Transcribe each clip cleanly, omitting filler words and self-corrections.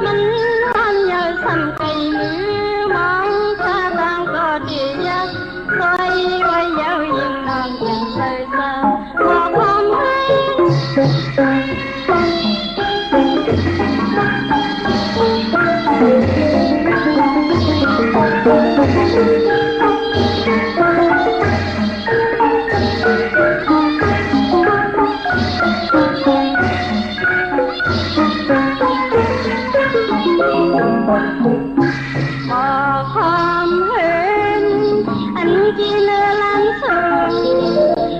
mình hoan nhờ sầm cây nữ mong ta đang có địa giác xoay quay dạo những non dần rời xa một hôm anh chỉ nỡ lan sương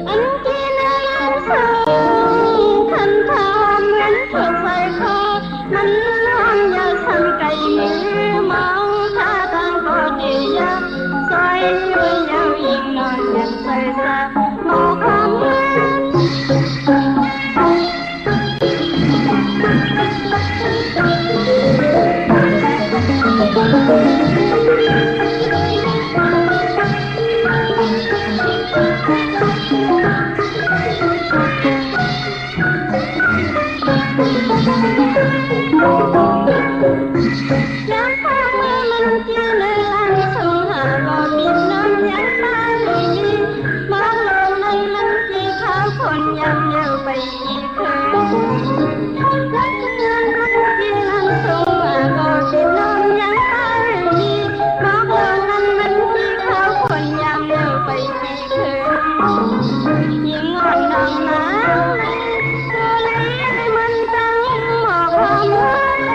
anh chỉ nỡ lan sương thân thơm anh thuộc phải khó mình hoan nhờ sân cây nữ mong ta đang có địa giác xoay với nhau yên non dần rời xa một hôm Giang phong mơ mình chưa nơi lan sông Hà Gò Biển non giang ta lì đi mơ lâu nay mình chỉ khaoคนยามเดียวไปอีกเคยรักเงินมันที่lan sông Hà Gò Biển non giang ta lì điมองlâuนั้นมันที่ขาวคนยามเดียวไปอีกเคยยิ่งอ่อนน้องน้ำเลยตัวเล็กมันตั้งหมอกความหวาน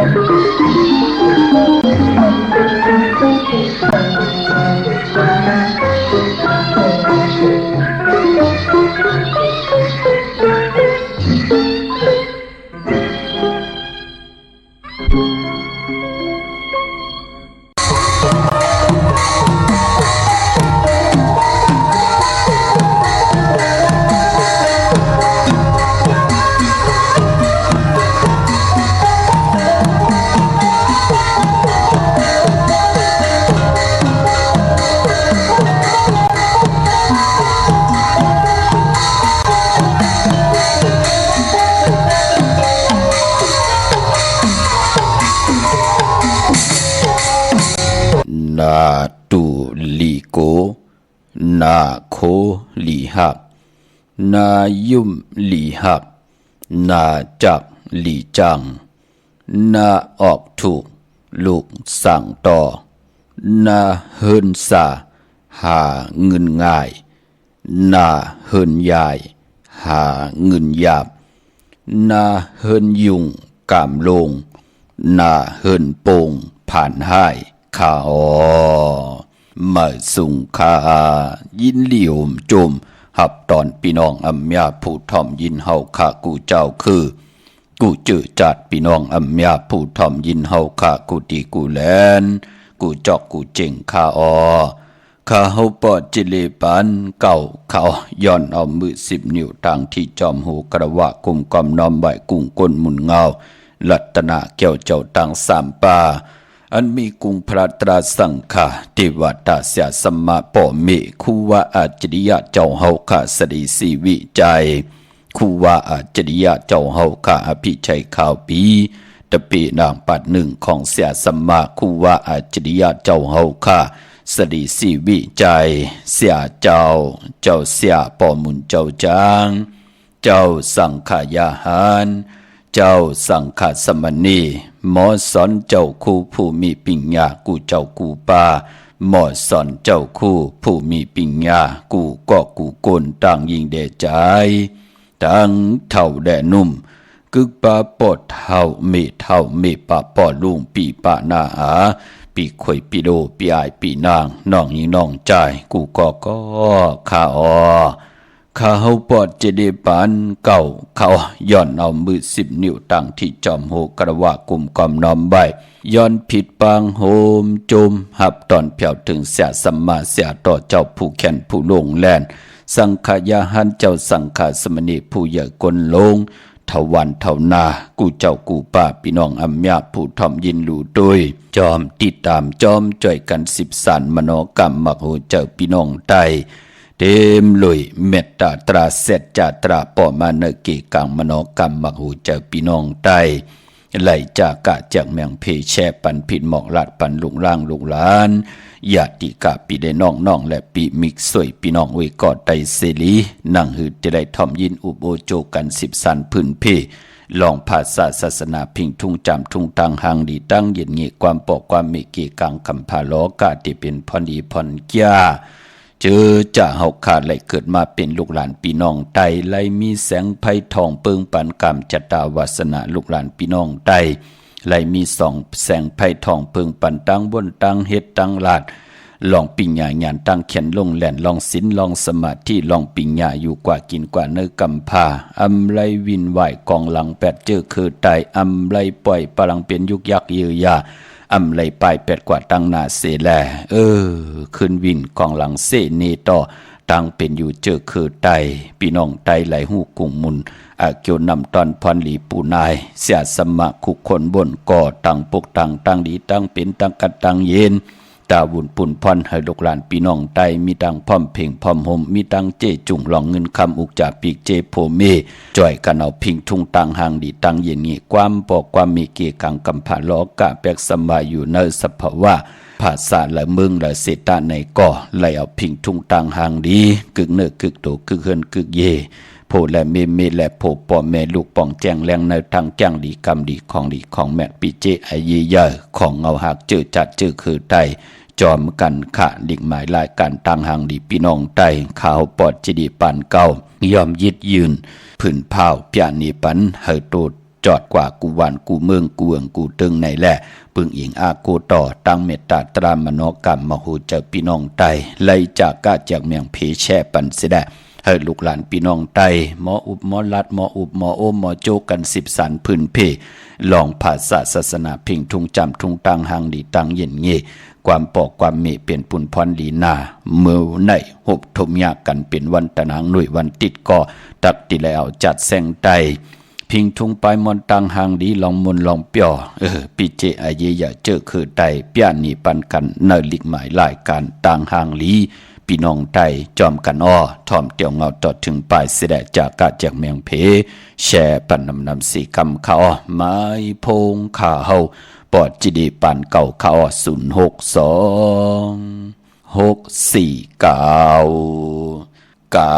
Thank you. นาตูลีโกนาโคลีหับนายุมลีหับนาจักลีจังนาออกถูกลูกสั่งต่อนาเฮินสาหาเงินง่ายนาเฮินยายหาเงินหยาบนาเฮินยุงกามลงนาเฮินโป่งผ่านห้ายข้ามาสุงคายินเหลี่ยมจมหับตอนพี่น้องอัมยาผู้ทอมยินเฮาข้ากูเจ้าคือกูเจอจัดพี่น้องอัมยาผู้ทอมยินเฮาข้ากูตีกูแลนกูจอกกูเจ๋งข้าข้าเฮาปอดจิเลปันเก่าเขาย้อนเอามือ10 นิ้วทางที่จอมหูกระวะกุมกอมน้อมใบกุ้งก้นหมุนเงาลัตนาแก้วเจ้าตังสามปาอันมีกุงพระตราสังฆาเทวตาเสียสมมาป่อเมคูวาอาจริยะเจ้าเฮาข้าสดีสีวิจัยคูวาอาจริยะเจ้าเฮาข้าอภิชัยข่าวปีตะปีนางปัดหนึ่งของเสียสมมาคูวาอาจริยะเจ้าเฮาข้าสดีสีวิจัยเสียเจ้าเสียป่อมุนเจ้าจางเจ้าสังขายาหารเจ้าสังฆสมณีหมอสอนเจ้าคู่ผู้มีปัญญากูเจ้ากูปาหมอสอนเจ้าคู่ผู้มีปัญญากูก็กูโกนต่างยิงเดใจทั้งเท่าแดนุ่มกึกปาปอดเท่าเมปาปอดลุงปีปะนาอาปีข่อยปีโดปีอายปีนางน้องยิงน้องใจกูก็ข้าข้าเฮาปอดเจดีปานเก่าเขาย้อนเอามือ10 นิ้วตั้งที่จอมโหกระวะกุมกอมน้อมใบย้อนผิดปางโหมจมหับตอนเพียวถึงเสียสัมมาเสียต่อเจ้าผู้แขนผู้ลงแลนสังขายาหันเจ้าสังฆสมณีผู้ใหญ่กลลงเทวันเทานากูเจ้ากูป้าพี่น้องอัมยาผู้ทอมยินหลู่โดยจอมติดตามจอมจ่อยกัน10 สันมโนกรรมมักโหเจ้าพี่น้องไตเต็มลุยเมตตาตราเสจจาตราป่อมาเนกีกังมโนกรรมมักหูเจ้าพี่น้องไตไหลจากกะจากเมืองเพแช่ปันผิดหมอกลัดปันลุงล่างลุงล้านญาติกะปีได้น้องและปีมิกสวยพี่น้องเวกอดไตเสลีนั่งหืดจะได้ทอมยินอุโบโจกัน10 สันพื้นเพลองภาษาศาสนาพิงทุ่งจำทุ่งตังหังดีตั้งเย็นเงียความปอกความเมกีกังคำพาล้อกาที่เป็นพรดีพรยาเจอจะเฮาขาดไหลเกิดมาเป็นลูกหลานพี่น้องไตไหลมีแสงไผ่ทองเปิงปันกรรมจตาวาสนาลูกหลานพี่น้องไตไหลมี2 แสงไผ่ทองเปิงปันตั้งบนตั้งเฮ็ดตั้งลาดลองปิญญาญาณตั้งเขียนลงแหลนลองศีลลองสมาธิลองปิญญาอยู่กว่ากินกว่าเนื้อกำพาอำไรวินไหวกองหลัง8เจอคือไตอำไรปล่อยปลังเป็นยุกยักเยือยาอำไลปลาย8กว่าตั้งหน้าเสแลขึ้นวินกองหลังเสเนต่อตั้งเป็นอยู่เจอคือไตพี่น้องไตไหลหูกุ่งมุนอาเกียวนำตอนพรหลีปูนายเสียสมะคุกคนบนก่อตั้งปกตั้งดีตั้งเป็นตั้งกัดตั้งเย็นตาบุญปุ่นพรให้ลูกหลานพี่น้องไตมีตังพร้อมเพ่งพร้อมห่มมีตังเจจุงหลองเงินคำอุกจากปีกเจโพเมจ่อยกันเอาพิงทุ่งตังหางดีตังเย็นงี้ความปอกความมีเกียกังกำผาล้อกะแปกสบายอยู่ในสภาวะภาษาละเมืองละเสตาในก่อไหลเอาพิงทุ่งตังหางดีกึกเนื้อกึกโตกึกเฮือนกึกเยโพและเมและโพปอแม่ลูกป่องแจงแรงในทางแจ้งดีกรรมดีของแม่ปีเจไอเยเยอของเงาหักเจอจัดเจอคือไตจอมกันขะดิ่งหมายลายการตั้งหางดีพี่น้องไตข่าวปอดจิดีปานเก่ายอมยึดยืนผืนเผาเปียนีปันเฮโตจอดกว่ากูวันกูเมืองกูเอืองกูตึงในแหละปึงอิงอาโกต่อตั้งเมตตาตรามโนกรรมมโหเจ้าพี่น้องไตไล่จากกะจากเมืองเพแช่ปันเสดะเฮ ลูกหลานพี่น้องไตหมออุบหมอลัดหมออุบหมอโอมหมอโจกัน10สันพื้นเพลองภาษาศาสนาพิงทุงจำทุงตังหังดีตังเย็นเงความปอกความเมเปลี่ยนปุ่นพรลีนาเมื่อในหบทมยากกันเป็นวันตะนางหน่วยวันติดก่อตักติแล้วจัดแสงไตพิงทุงไปมอนตังหางดีลองมนลองเปียวปีเจอาเยอย่าเจอคือไตเปียนีปันกันเนลิกหมายหลายการต่างหางลีพี่น้องไตจอมกันอ้อทอมเตียวเงาตอดถึงปลายเสดจากกะจากเมียงเพแช่ปันนำสีคำเขาไม้พงขาเฮาปอดจีดีปันเก่าเขา062 649 9249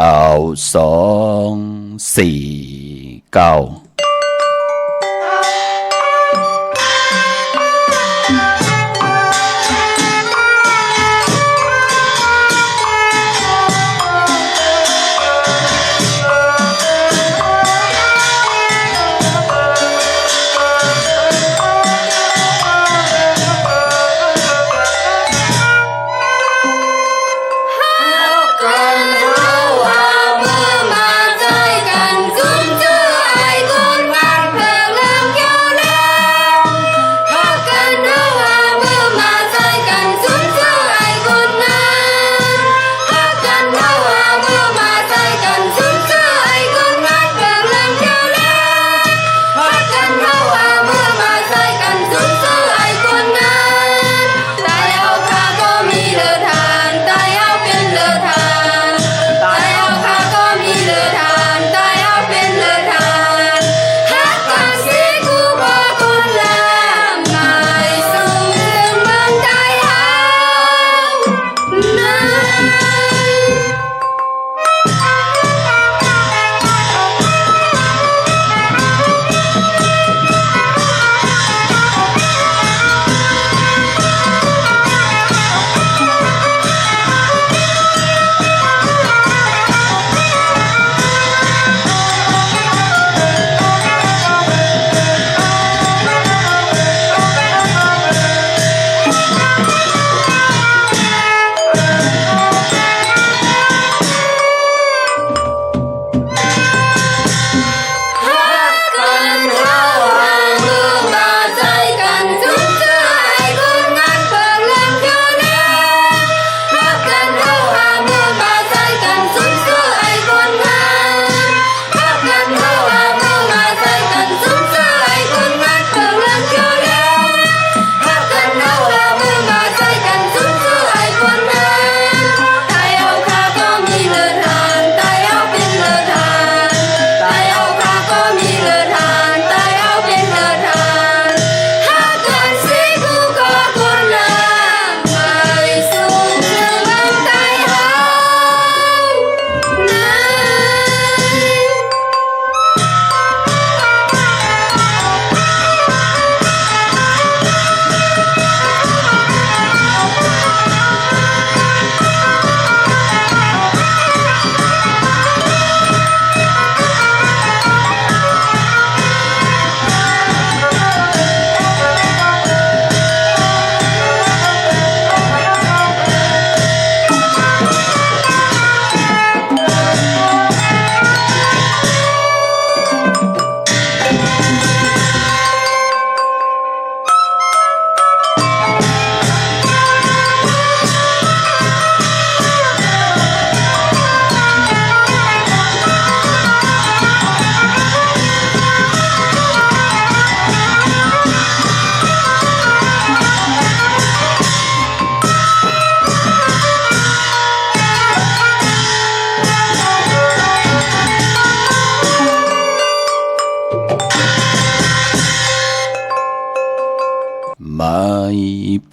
ไม้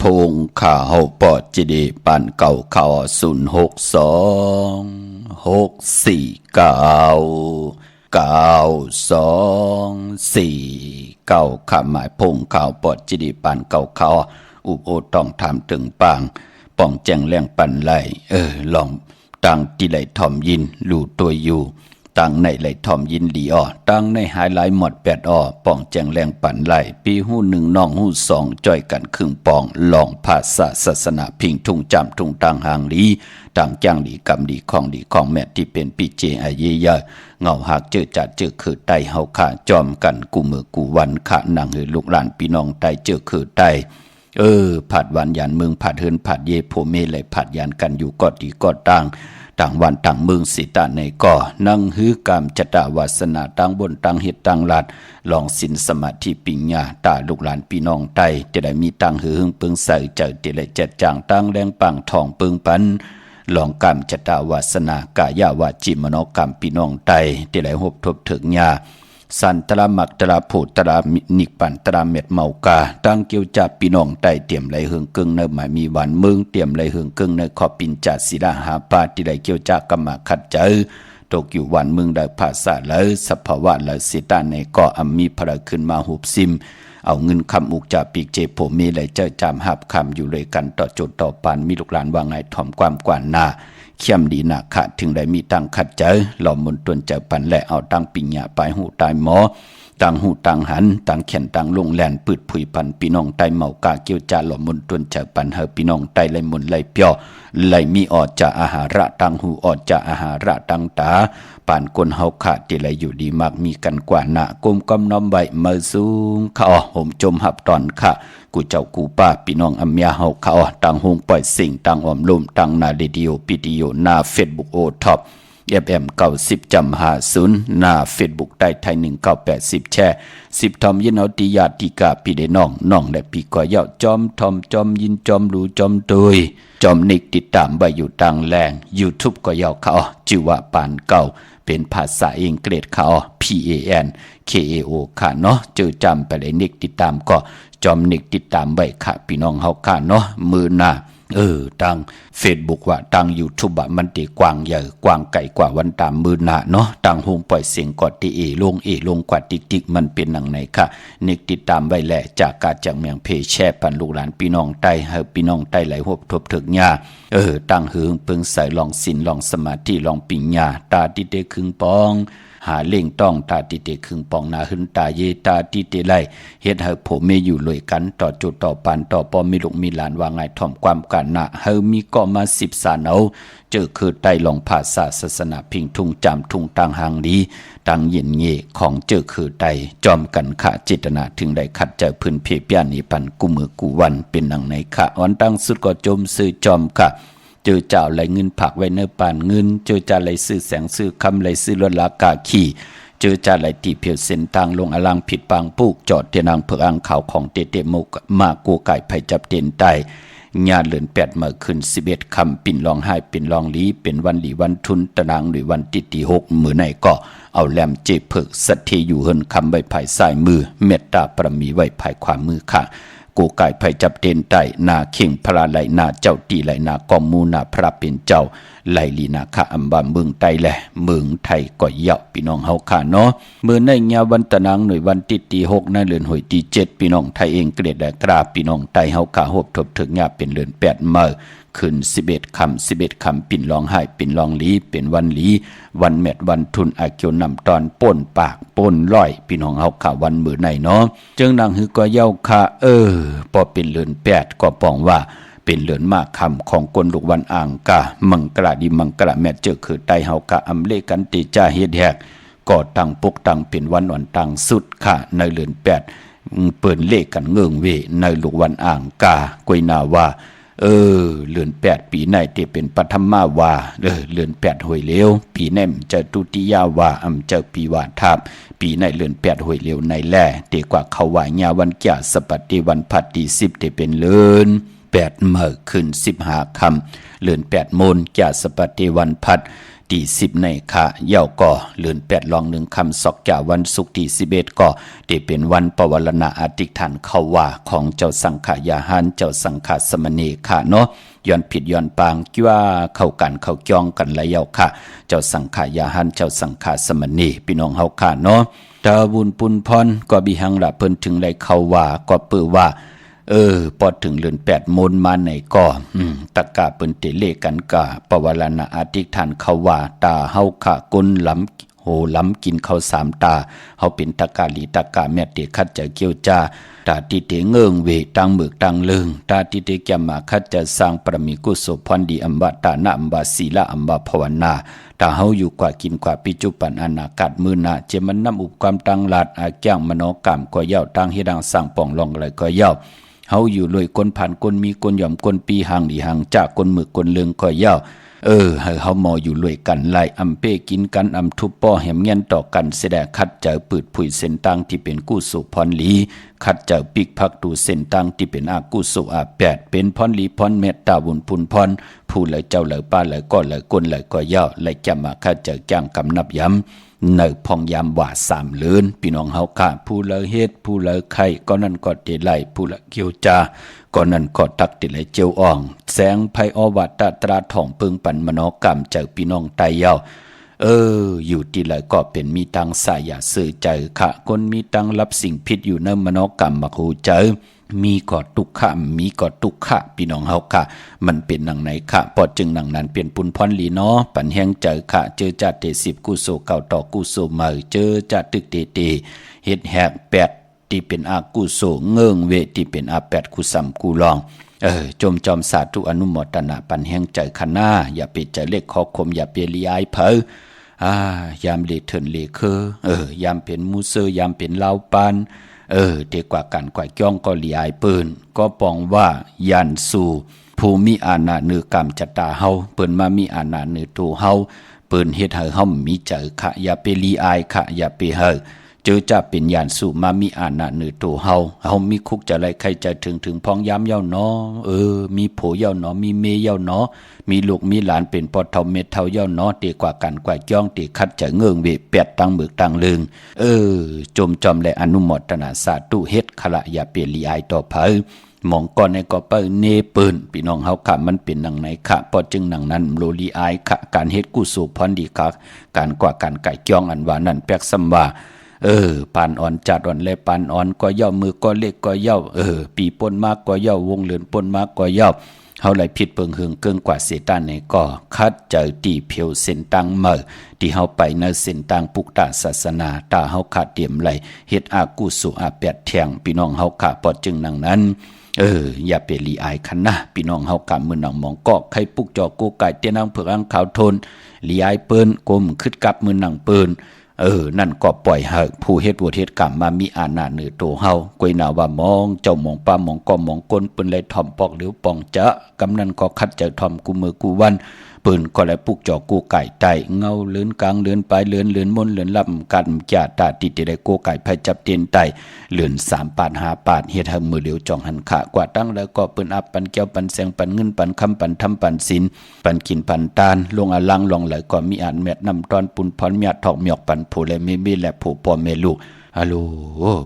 พงข่าวปอดจีดีปันเก่าข่าว062 649 9249คำหมายพงข่าวปอดจีดีปันเก่าข่าวอุบโอต้องทำถึงปางป้องแจงแรงปันไหลลองตังตีไหลทอมยินหลู่ตัวอยู่ ตั้งในไหลทอมยินหลีอ้อตั้งในหายหลายหมด8อ้อป้องแจงแรงปั่นไหลปีหู้1น้องหู้2จ่อยกันครึ่งปองลองภาษาศาสนาพิงทุ่งจำทุ่งตังหางหลีต่างจ้างหลีกำดีของแม่ที่เป็นปีเจอาเยยะเงาหากเจอจัดเจอคือไตเฮาขาจอมกันกูมือกูวันขะนางเฮือลูกหลานพี่น้องไตเจอคือไตผัดวันยานเมืองผัดเฮินผัดเยโพเมเลยผัดยานกันอยู่ก็ดีก็ต่างวันต่างเมืองสิตาในก่อนั่งฮื้อกามจตาวาสนาต่างบนต่างเฮ็ดต่างลาดลองสินสมาธิปิญญาตาลูกหลานพี่น้องไตจะได้มีต่างหือหึงเปิงใส่เจอติเลยจัดจางต่างแรงปังทองเปิงปันลองกามจตาวาสนากายาวาจิมโนกรรมพี่น้องไตจะได้หบทบถึงญาสันตระมักตระผูตระนิกปันตระเม็ดเมากาตั้งเกี่ยวจับพี่น้องไตเตรียมไหลเฮืองกึ่งในหมายมีวันเมืองเตรียมไหลเฮืองกึ่งในขอบปินจัดศิลาหาปาที่ไหลเกี่ยวจักกรรมขัดเจอตกอยู่วันเมืองได้ภาษาเลยสภาวะเลยสิตาในก่ออมีพระขึ้นมาหุบซิมเอาเงินคำอุกจากปีกเจโผมีไหลเจอจามหับคำอยู่เลยกันต่อจุดต่อปานมีลูกหลานว่าไงถ่อมความกว่าหน้าเข้มดีนาคะถึงได้มีตังขัดเจอหล่อมนตวนเจอปันและเอาตังปิญญาไปหูตายหมอตังหูตังหันตังแขนตังลงแลนปืดผุยปันพี่น้องไตเมากาเกี่ยวจาหล่อมนตวนเจอปันเฮอพี่น้องไตไหลมนไหลเปียวไหลมีออดจากอาหาระตังหูออดจากอาหาระตังตาปานคนเฮาขาดที่ไหลอยู่ดีมากมีกันกว่าหน้ากลมกำน้อมใบมือสูงข้าห่มจมหับตอนค่ะกูเจ้ากูป้าพี่น้องอเมียเฮาข้าตังหงปล่อยสิ่งตังอมลมตังนาเรดิโอปิดิโอหน้าเฟซบุ๊กโอท็อปFM 90 50หน้า Facebook ใต้ไทย1980แช่10ทอมยินเอาติยาติกาพี่ได้น้องและพี่ก็เย้าจอมทอมจอมยินจอมรู้จอมตุยจอมนิกติดตามไว้อยู่ต่างแรง YouTube ก็เย้าเขาชื่อว่าปานเก่าเป็นภาษาอังกฤษเขา PANKAO ค่ะเนาะเจอจำไปเลยนิกติดตามก็จอมนิกติดตามไว้ค่ะพี่น้องเฮาค่ะเนาะมือหน้าตัง Facebook ว่าตัง YouTube ว่ามันติกว้างใหญ่กว้างไกลกว่าวันตามมือหน้าเนาะตังโฮงปล่อยเสียงกอดที่ลงกว่าติ๊กมันเป็นหนังไหนค่ะนิกติดตามไว้แหละจากการจากเมียงเพแช่ปันลูกหลานพี่น้องใต้เฮาพี่น้องใต้ไหลหบทบถึกญาตังหืงเปิงใส่ลองศีลลองสมาธิลองปิญญาตาติเตครึ่งปองหาเล่งต้องตาติเตครึ่งปองนาหึนตาเยตาติเตไลเฮ็ดให้ผมไม่อยู่เลยกันต่อจุดต่อปานต่อปอมีลูกมีหลานว่าไงถ่อมความกันนะเฮามีก็มา10สานเอาเจอคือใต้ลองภาษาศาสนาพิงทุ่งจำทุ่งตังหางดีตังเย็นเยของเจอคือใต้จอมกันขะเจตนาถึงได้ขัดเจอพื้นเพเปียนี้ปันกูมือกูวันเป็นหนังในขะวันตั้งสุดก็จมซื้อจอมค่ะเจอเจ้าไหลเงินผักไว้เนื้อปานเงินเจอจ่าไหลซื้อแสงซื้อคำไหลซื้อลดลากาขี่เจอจ่าไหลตีเพียวเส้นทางลงอลังผิดปางปุกจอดเทนังเผือกอ่างขาวของเตมกมากูไก่ไผ่จับเต็นใต้ญาติเลือน8เมื่อคืน11คำปิ่นลองให้เป็นลองลีเป็นวันหลีวันทุนตะนางหรือวันติตี6มื้อไหนก็เอาแหลมเจเพิกสัทเทอยู่เฮินคำไว้ภายซ้ายมือเมตตาปรมีไว้ภายขวามือค่ะกูไก่ไผ่จับเต็นใต้นาเข่งพระไหลนาเจ้าตีไหลนากอมมูนาพระเป็นเจ้าไหลลีนาคะอัมบาเมืองไตแหละเมืองไทยก็เยาะพี่น้องเฮาค่ะเนาะมื้อในญาวันตะนางหน่วยวันติตี6ในเดือนหอยตี7พี่น้องไทยเองเกลียดและกราบพี่น้องไตเฮาค่ะหบทบถึงญาเป็นเดือน8มื้อขึ้น11คำปิ่นลองให้ปิ่นลองลีเป็นวันลีวันแมดวันทุนอาเกียวนำตอนป่นปากป่นร้อยพี่น้องเฮาค่ะวันมื้อในเนาะจึงนางหือก็เย้าค่ะพอเป็นเดือน8ก็ป้องว่าเป็นเหลือนมากคำของกลลูกวันอ่างกะมังกระดีมังกระแม่เจอคือไตเฮากะอำเลกันติจ่าเฮ็ดแฮกก็ตั้งปกตั้งเป็นวันอ่อนตั้งสุดค่ะในเดือน8เปิ้นเลขกันเงิงเวในลูกวันอ่างกากวยนาว่าเดือน8ปีไหนที่เป็นปฐมมาวาเดือน8หวยเหลวปีแนมจะตุติยาวาเจอปีวาทับปีในเดือน8หวยเหลวในแลตีกว่าเขาว่าญาวันจะสปัตติวันพัดที่10ที่เป็นเดือน8เมื่อขึ้น15คำเลือน8โมนจะสปฏิวันพัดที่10ในค่ะเย่าก็เลือน8ลอง1คำศอกจะวันศุกร์ที่11ก็ที่เป็นวันปวารณาอธิษฐานเขาว่าของเจ้าสังขายาหารเจ้าสังฆสมณีค่ะเนาะย้อนผิดย้อนปางกี่ว่าเข้ากันเข้าจ้องกันและเย่าค่ะเจ้าสังขายาหารเจ้าสังฆสมณีพี่น้องเฮาค่ะเนาะตาบุญปุนพรก็บิหังละเพิ่นถึงได้เข้าว่าก็เปื้อว่าพอถึงเดือน8โมนมาไหนก็ตะกาเปิ้นเตเลกันกะปวารณาอธิษฐานเขาว่าตาเฮาขะกุนหลำ โหล้ำกินข้าวสามตาเฮาเป็นตะกาลีตะกาแม่เตคัดจะเกี่ยวจ้าตาติเตเงิงเวตังมึกตังเลิงตาติเตแกมาคัดจะสร้างปรมิกุศลพรดีอัมบะตานะอัมบะศีละอัมบะภาวนาตาเฮาอยู่กว่ากินกว่าปิจุปันอนาคตมื้อหน้าเจมันนำอุปความตังลาดอาแก้งมโนกรรมก็เย้าตังเฮ็ดดังสร้างป่องลองอะไรก็เย้าเฮาอยู่ลอยคนผ่านคนมีคนหย่อมคนปีห่างดีห่างจากคนมึกคนเลืองก็เย้าให้เฮาหมออยู่รวยกันไล่อำเป้กินกันอำทุบป้อแหมเงียนต่อกันเสดคัดเจอปืดผุยเส้นตังที่เป็นกู้สุพรลีคัดเจอปิกพักตูเส้นตังที่เป็นอากู้สุอาแปดเป็นพรลีพรเมตตาบุญพุนพรผู้เลยเจ้าเลยป้าเลยก็เลยก้นเลยก็ย่อเลยจะมาคัดเจอจ้างกำนับย้ำในพองยามว่าสามเลือนพี่น้องเฮาค่ะผู้เลยเฮ็ดผู้เลยไข่ก็นั่นก็เตไลผู้ละเกี่ยวจาก็นั่นก็ตักติเลยเจียวอ่องแสงไพอวัตตราท่องเพิงปันมโนกรรมเจอพี่น้องไตเย้าอยู่ที่ไหนก็เป็นมีตังสายาสื่อใจค่ะคนมีตังรับสิ่งผิดอยู่ในมโนกรรมมาหูเจอมีก็ทุกขะมีก็ทุกขะพี่น้องเฮาค่ะมันเป็นหนังไหนค่ะพอจึงหนังนั้นเปลี่ยนปุนพรลีเนาะปันแห้งเจอค่ะเจอจัดเต10กุโสเก่าต่อกุโสใหม่เจอจัดตึกเตเฮ็ดแหก8ที่เป็นอากุโสเงิงเวที่เป็นอา8กุสัมกุลองจมจอมสาธุอนุโมทนาปันแห้งใจคณะอย่าไปใจเล็กขอคมอย่าไปลีอายเผอยามเลเถินเลเคยามเป็นมูเซยามเป็นลาวปานเด็กกว่ากันกว่าจ้องก็ลีอายปืนก็ปองว่ายันสู่ภูมิอาณาเนือกรรมจตาเฮาเปิ้นมามีอาณาเนือตัวเฮาเปิ้นเฮ็ดให้เฮามีเจอค่ะอย่าไปลีอายค่ะอย่าไปเฮอเจอจะเป็นยานสู่มามีอาณาเนือตัวเฮามีคุกจะไรใครจะถึงพองย้ำเย้าเนาะมีโผเย้าเนาะมีเมเย้าเนาะมีลูกมีหลานเป็นปอเท่าเม็ดเท่าเย้าเนาะเตกว่ากันกว่าจ้องเตคัดจะเงื่องเวแปดตังมึกตังลึงจมจอมและอนุโมทนาสาธุเฮ็ดขละอย่าเปลี่ยนลีอายต่อเผยมองก่อนในก็เปิ้เนเปิ้นพี่น้องเฮาค่ะมันเป็นหนังไหนค่ะพอจึงหนังนั้นโลลีอายค่ะการเฮ็ดกุศลพรดีค่ะการกว่าการไก่จ้องอันว่านั้นแปกซ้ำว่าปานอ่อนจัดอ่อนเลยปานอ่อนก็เย่ามือก็เล็กก็เย่าปีปนมากก็เย่าวงเหลือนปนมากก็เย่าเฮาไหลผิดเปิงหึงเกินกว่าเสตานในก็คัดเจอตีเพียวเส้นตังเมื่อที่เฮาไปในเส้นตังปุกตาศาสนาตาเฮาขาดเตรียมไหลเฮ็ดอากุสุอาแปดแทงพี่น้องเฮาขาปอดจึงนังนั้นอย่าไปลีอายคันนะพี่น้องเฮากะมื้อนังมองกอกไข่ปุกจอกูไก่เตนางเผือกอังขาวโทนลีอายเปิ้นกลมคึดกับมื้อนังเปิ้นนั่นก็ปล่อยให้ผู้เฮ็ดบ่เฮ็ดกรรมมามีอาณาเหนือโตเฮากวยหน้าว่ามองเจ้ามองป้ามองก็มองก้นเปิ้นเลยถ่อมปอกหรือป่องจะกำนั้นก็คัดใจถ่อมกูมือกูวันเปิ้นก็เลยปุกจอกูไก่ไตเงาเลือนกลางเลือนปลายเลือนมนเลือนลำกันจ่าตาติดได้โกไก่ไผจับเตียนไตเลือน3ปาด5ปาดเฮ็ดให้มือเหลียวจ่องหันขากว่าตั้งแล้วก็เปิ้นอับปันแก้วปันแสงปันเงินปันคำปันทำปันศีลปันกินปันตานลงอลังลองไหลก็มีอ่านแม่นำตอนปุนพรเมียทอกหมอกปันผู้และมีและผู้พ่อแม่ลูกฮัลโหล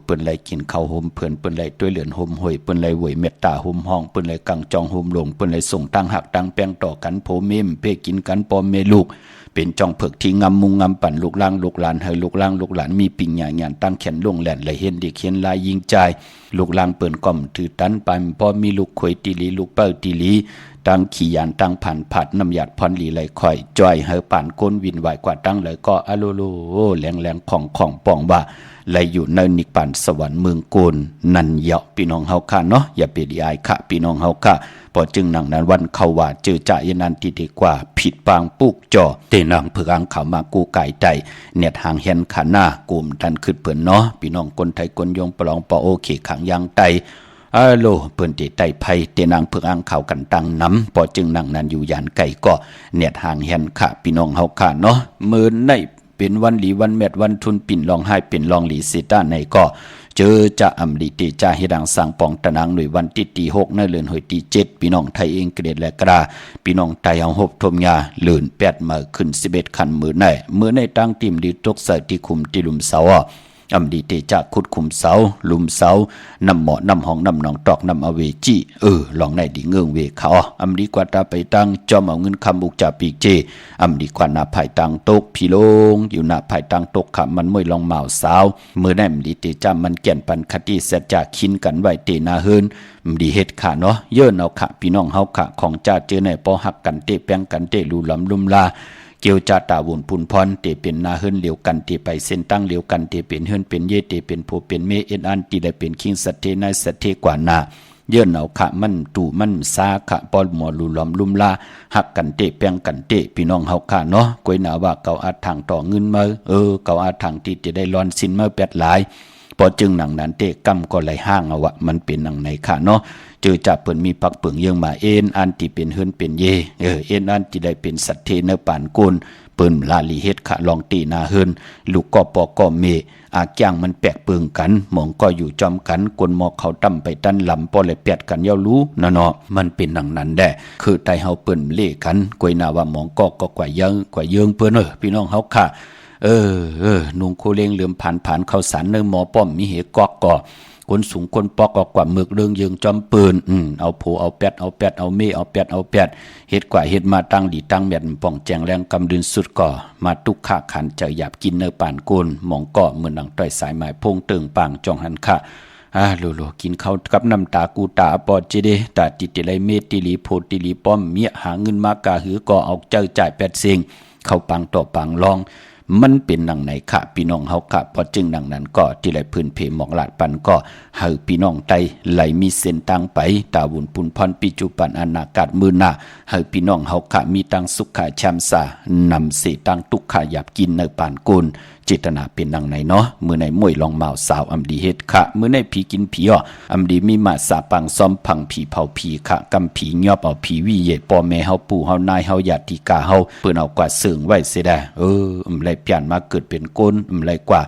เปิ้นไหลกินข้าวห่มเพิ่นเปิ้นไหลด้วยเหลือนห่มห้อยเปิ้นไหลหวยเมตตาห่มห้องเปิ้นไหลกังจองห่มลงเปิ้นไหลส่งตั้งหักตั้งแป้งต่อกันโผเมมเพ่กินกันพ่อแม่ลูกเป็นจ้องเผือกที่งำมุงงำปั่นลูกล่างลูกหลานให้ลูกล่างลูกหลานมีปิ่งหยานตั้งแขนลงแหลนไหลเห็นเด็กเห็นลายยิงใจลูกล่างเปิ้นก้อมถือตันปันพ่อมีลูกข่อยตีลีลูกเป้าตีลีตั้งขี่ยานตั้งผ่านผัดน้ำหยาดพรลีไหลคอยจอยเฮอป่านก้นวินไหวกว่าตั้งเลยก็อะโลโลแรงของป่องว่าไหลอยู่ในนิพพานสวรรค์เมืองโกนนันเหยาะพี่น้องเฮาค่ะเนาะอย่าไปดีอายค่ะพี่น้องเฮาค่ะพอจึงหนังนั้นวันเขาว่าเจอจ่ายนันที่ดีกว่าผิดปางปุกจ่อเตนังเผือกเขามากูไก่ใจเน็ตหางเห็นขาหน้ากลุ่มทันขึ้นเพิ่นเนาะพี่น้องคนไทยคนยงปลองปอโอเคขังยางไตโลเปิ้นติไตไผเตนางเผือกเขากันตังน้ำพอจึงหนังนั้นอยู่ยานไก่ก็เน็ตหางเห็นค่ะพี่น้องเฮาค่ะเนาะมื้อในเป็นวันหลีวันแมดวันทุนปิ่นลองให้เป็นลองหลีสิต้าในก็เจอจะอำลิติจาเฮดังสังปองตะนางหน่วยวันที่6ในเดือนหอยที่7พี่น้องไทยเองเกรดและกราพี่น้องไทยเอาหบทมยาเลื่อน8มาขึ้น11คันมื้อในตั้งทีมดีตกใส่ที่คุมที่ลุมเสาอำดีเตจะขุดคุมเสาลุมเสานำหมอน้ำห้องน้ำหนองตอกน้ำอเวจีลองในดีเงืองเวเขาอำดีกว่าตาไปตั้งจอมเอาเงินคำบุกจ่าปีกเจอำดีกว่าหน้าภายตังตกพี่ลงอยู่หน้าภายตังตกขำมันมวยลองเมาสาวมือแนมดีเตจะมันแก่นปันคติเสจจากขินกันไว้เตนาเฮินดีเฮ็ดค่ะเนาะเยินเอาค่ะพี่น้องเฮาค่ะของจ้าเจอในปอหักกันเตแป้งกันเตลูลำลุมลา เกี่ยวจาตาวุ่นปุนพรเตเป็นนาเฮิรนเหลียวกันเตไปเส้นตั้งเหลียวกันเตเป็นเฮิรนเป็นเยเตเป็นโพเป็นเมเอ็นอันตีได้เป็นคิงสัตเทนายสัตเทกว่านาเยื่อนเอาขะมันตู่มันซาขะปอลหมอลุลอมลุมลาหักกันเตะแป้งกันเตะพี่น้องเฮาขะเนาะกวยหนาว่าเก่าอาทางต่อเงินมาเก่าอาทางที่จะได้รอนสินมาแปดหลายพอจึงหนังนั้นเตะกำก็ไหลห้างเอาวะมันเป็นหนังไหนขะเนาะเจอจับเปิ้นมีปักเปิงเยื่องมาเอ็นอันที่เป็นเฮิรนเป็นเยเอ็นอันที่ได้เป็นสัตเทเนปานกุลเปิ้นลาลีเฮ็ดขะลองตีนาเฮิรนลูกก็ปอก็เมอาจ้างมันแปกเปิงกันหมองก็อยู่จอมกันกวนหมอกเขาตั้มไปตั้นลำปอเลยแปดกันเย้ารู้นะเนาะมันเป็นดังนั้นแด้คือไตเฮาเปิ้นเล่กันกวยนาว่าหมองก็กว่าเยิงเปิ้นพี่น้องเฮาค่ะนุงโคเลงเหลื่อมผ่านเข้าสารเนื้อหมอป้อมมีเหกอกก่อคนสูงคนปอกกว่าเมือกเรื่องยิงจอมปืนเอาโผเอาแปดเอาเมเอาแปดเฮ็ดกว่าเฮ็ดมาตั้งดีตั้งแม่นป่องแจงแรงกำดืนสุดก่อมาตุกขาขันจะหยาบกินเนื้อป่านโกนหมองก่อเหมือนหนังต้อยสายหมายพงเติงปางจองหันค่ะโลกินข้าวกับน้ำตากูตาปอดเจเดตาติติไลเมติลีโพติลีป้อมเมียหาเงินมากาหือก่อเอาเจ้าจ่ายแปดเสียงเข้าปังต่อปังลองมันเป็นหนังไหนค่ะพี่น้องเฮาค่ะพอจึงหนังนั้นก็ที่ไหลพื้นเพหมอกลาดปันก็เฮาพี่น้องไตไหลมีเส้นตังไปตาวุ่นปุนพรปิจุปันอนาคตมือหน้าเฮาพี่น้องเฮาค่ะมีตังสุขะชามสานำเสตังทุกขะหยาบกินในปานกุลเจตนาเป็นหนังไหนเนาะมื้อในมวยลองมาวสาวอำดีเฮ็ดค่ะมื้อในผีกินผีอำดีมีมาสาปังซ้อมพังผีเผาผีค่ะกำผียอบเอาผีวิเยพ่อแม่เฮาปู่เฮานายเฮาญาติกาเฮาเปิ้นเอากว่าเสื่องไว้เสียได้ไหลเปลี่ยนมาเกิดเป็นก้นไหลกว่า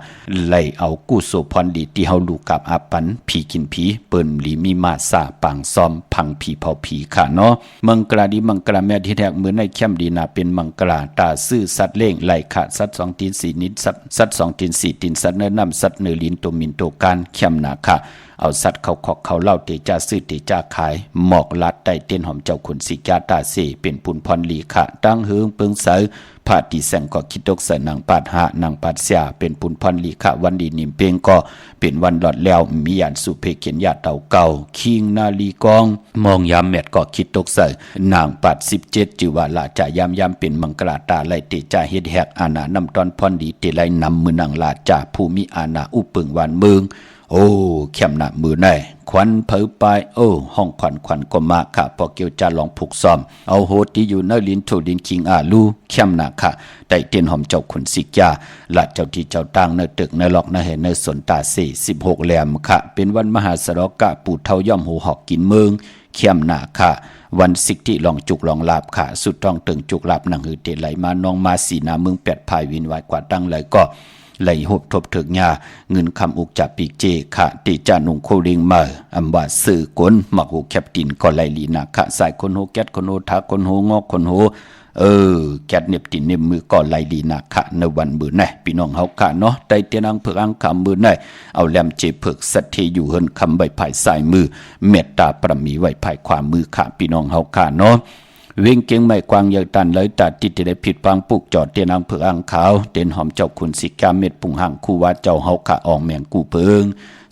ไหลเอากู้โสพรดีที่เฮาลูกกับอาปันผีกินผีเปิ้นหลีมีมาสาปังซ้อมพังผีเผาผีค่ะเนาะมังกราดีมังกราแม่ที่แท้มื้อในเข้มดีนาเป็นมังกราตาซื่อสัตว์เล่งไหลขาดสัตว์2ตีน4นิดสัตว์2ตีน4ตีนสัตว์เนื้อน้ำสัตว์เนื้อลิ้นตัวมินตัวการเข้มหนาค่ะเอาสัตว์เขาขอกเขาเล่าเตจ่าซื้อเตจ่าขายหมอกลัดใต้เต้นหอมเจ้าขุนสิกาตาเสเป็นปุนพรลีค่ะตั้งเฮืองเปิงเสยผาตีแสงก็คิดตกใส่นางปาดหานางปาดเสียเป็นปุนพรลีค่ะวันดีนิมเพียงก็เป็นวันหลอดแล้วมียานสุเพเขียนยาเต่าเก่าคิงนาลีกองมองยามแมดก็คิดตกใส่นางปาด17จือว่าละจ่ายามเป็นมังกราตาไลเตจ่าเฮ็ดแหกอาณานำตอนพรดีเตไลนำมือนางลาจ่าผู้มีอาณาอุปึงวานเมืองเข้มหน้ามือแน่ควันเผยไปห้องควันก็มาค่ะพอเกี่ยวจะลองผูกซ้อมเอาโหดที่อยู่ในลิ้นโถดินคิงลูเข้มหน้าค่ะได้เตียนหอมเจ้าขุนสิกาละเจ้าที่เจ้าตั้งในตึกในหลอกในเห็นในสนตา16แหลมค่ะเป็นวันมหาสรกะปู่เท่าย่อมหูหอกกินเมืองเข้มหน้าค่ะวันสิกที่ลองจุกลองลาบค่ะสุดต้องตึงจุกลาบหนังหือเตไหลมาน้องมาสีนาเมือง8พายวินไว้กว่าตั้งเลยก็ไหลหบทบถึงยาเงินคำอุกจับปีกเจค่ะติจานุงโคลิงมาอำว่าสื่อกลหมักหูแคปตินก็ไหลลีนาค่ะสายคนโหแก๊สคนโหทักคนโหงอกคนโหแก๊สเน็บตินเน็บมือก็ไหลลีนาค่ะในวันมื้อไหนพี่น้องเฮาค่ะเนาะได้เตียนังเผือกอังคำมื้อไหนเอาแหลมเจเผือกสัตเทอยู่เฮินคำใบภายสายมือเมตตาประมีไว้ภายขวามือค่ะพี่น้องเฮาค่ะเนาะเวงเก่งไม่กวางใหญ่ตันเลยตัดติดได้ผิดปังปุกจอดเตียนอังเผือกอังขาวเตียนหอมเจ้าขุนสิกาเม็ดปุงห่างคู่ว่าเจ้าเฮาขะอองแมงกูเพิง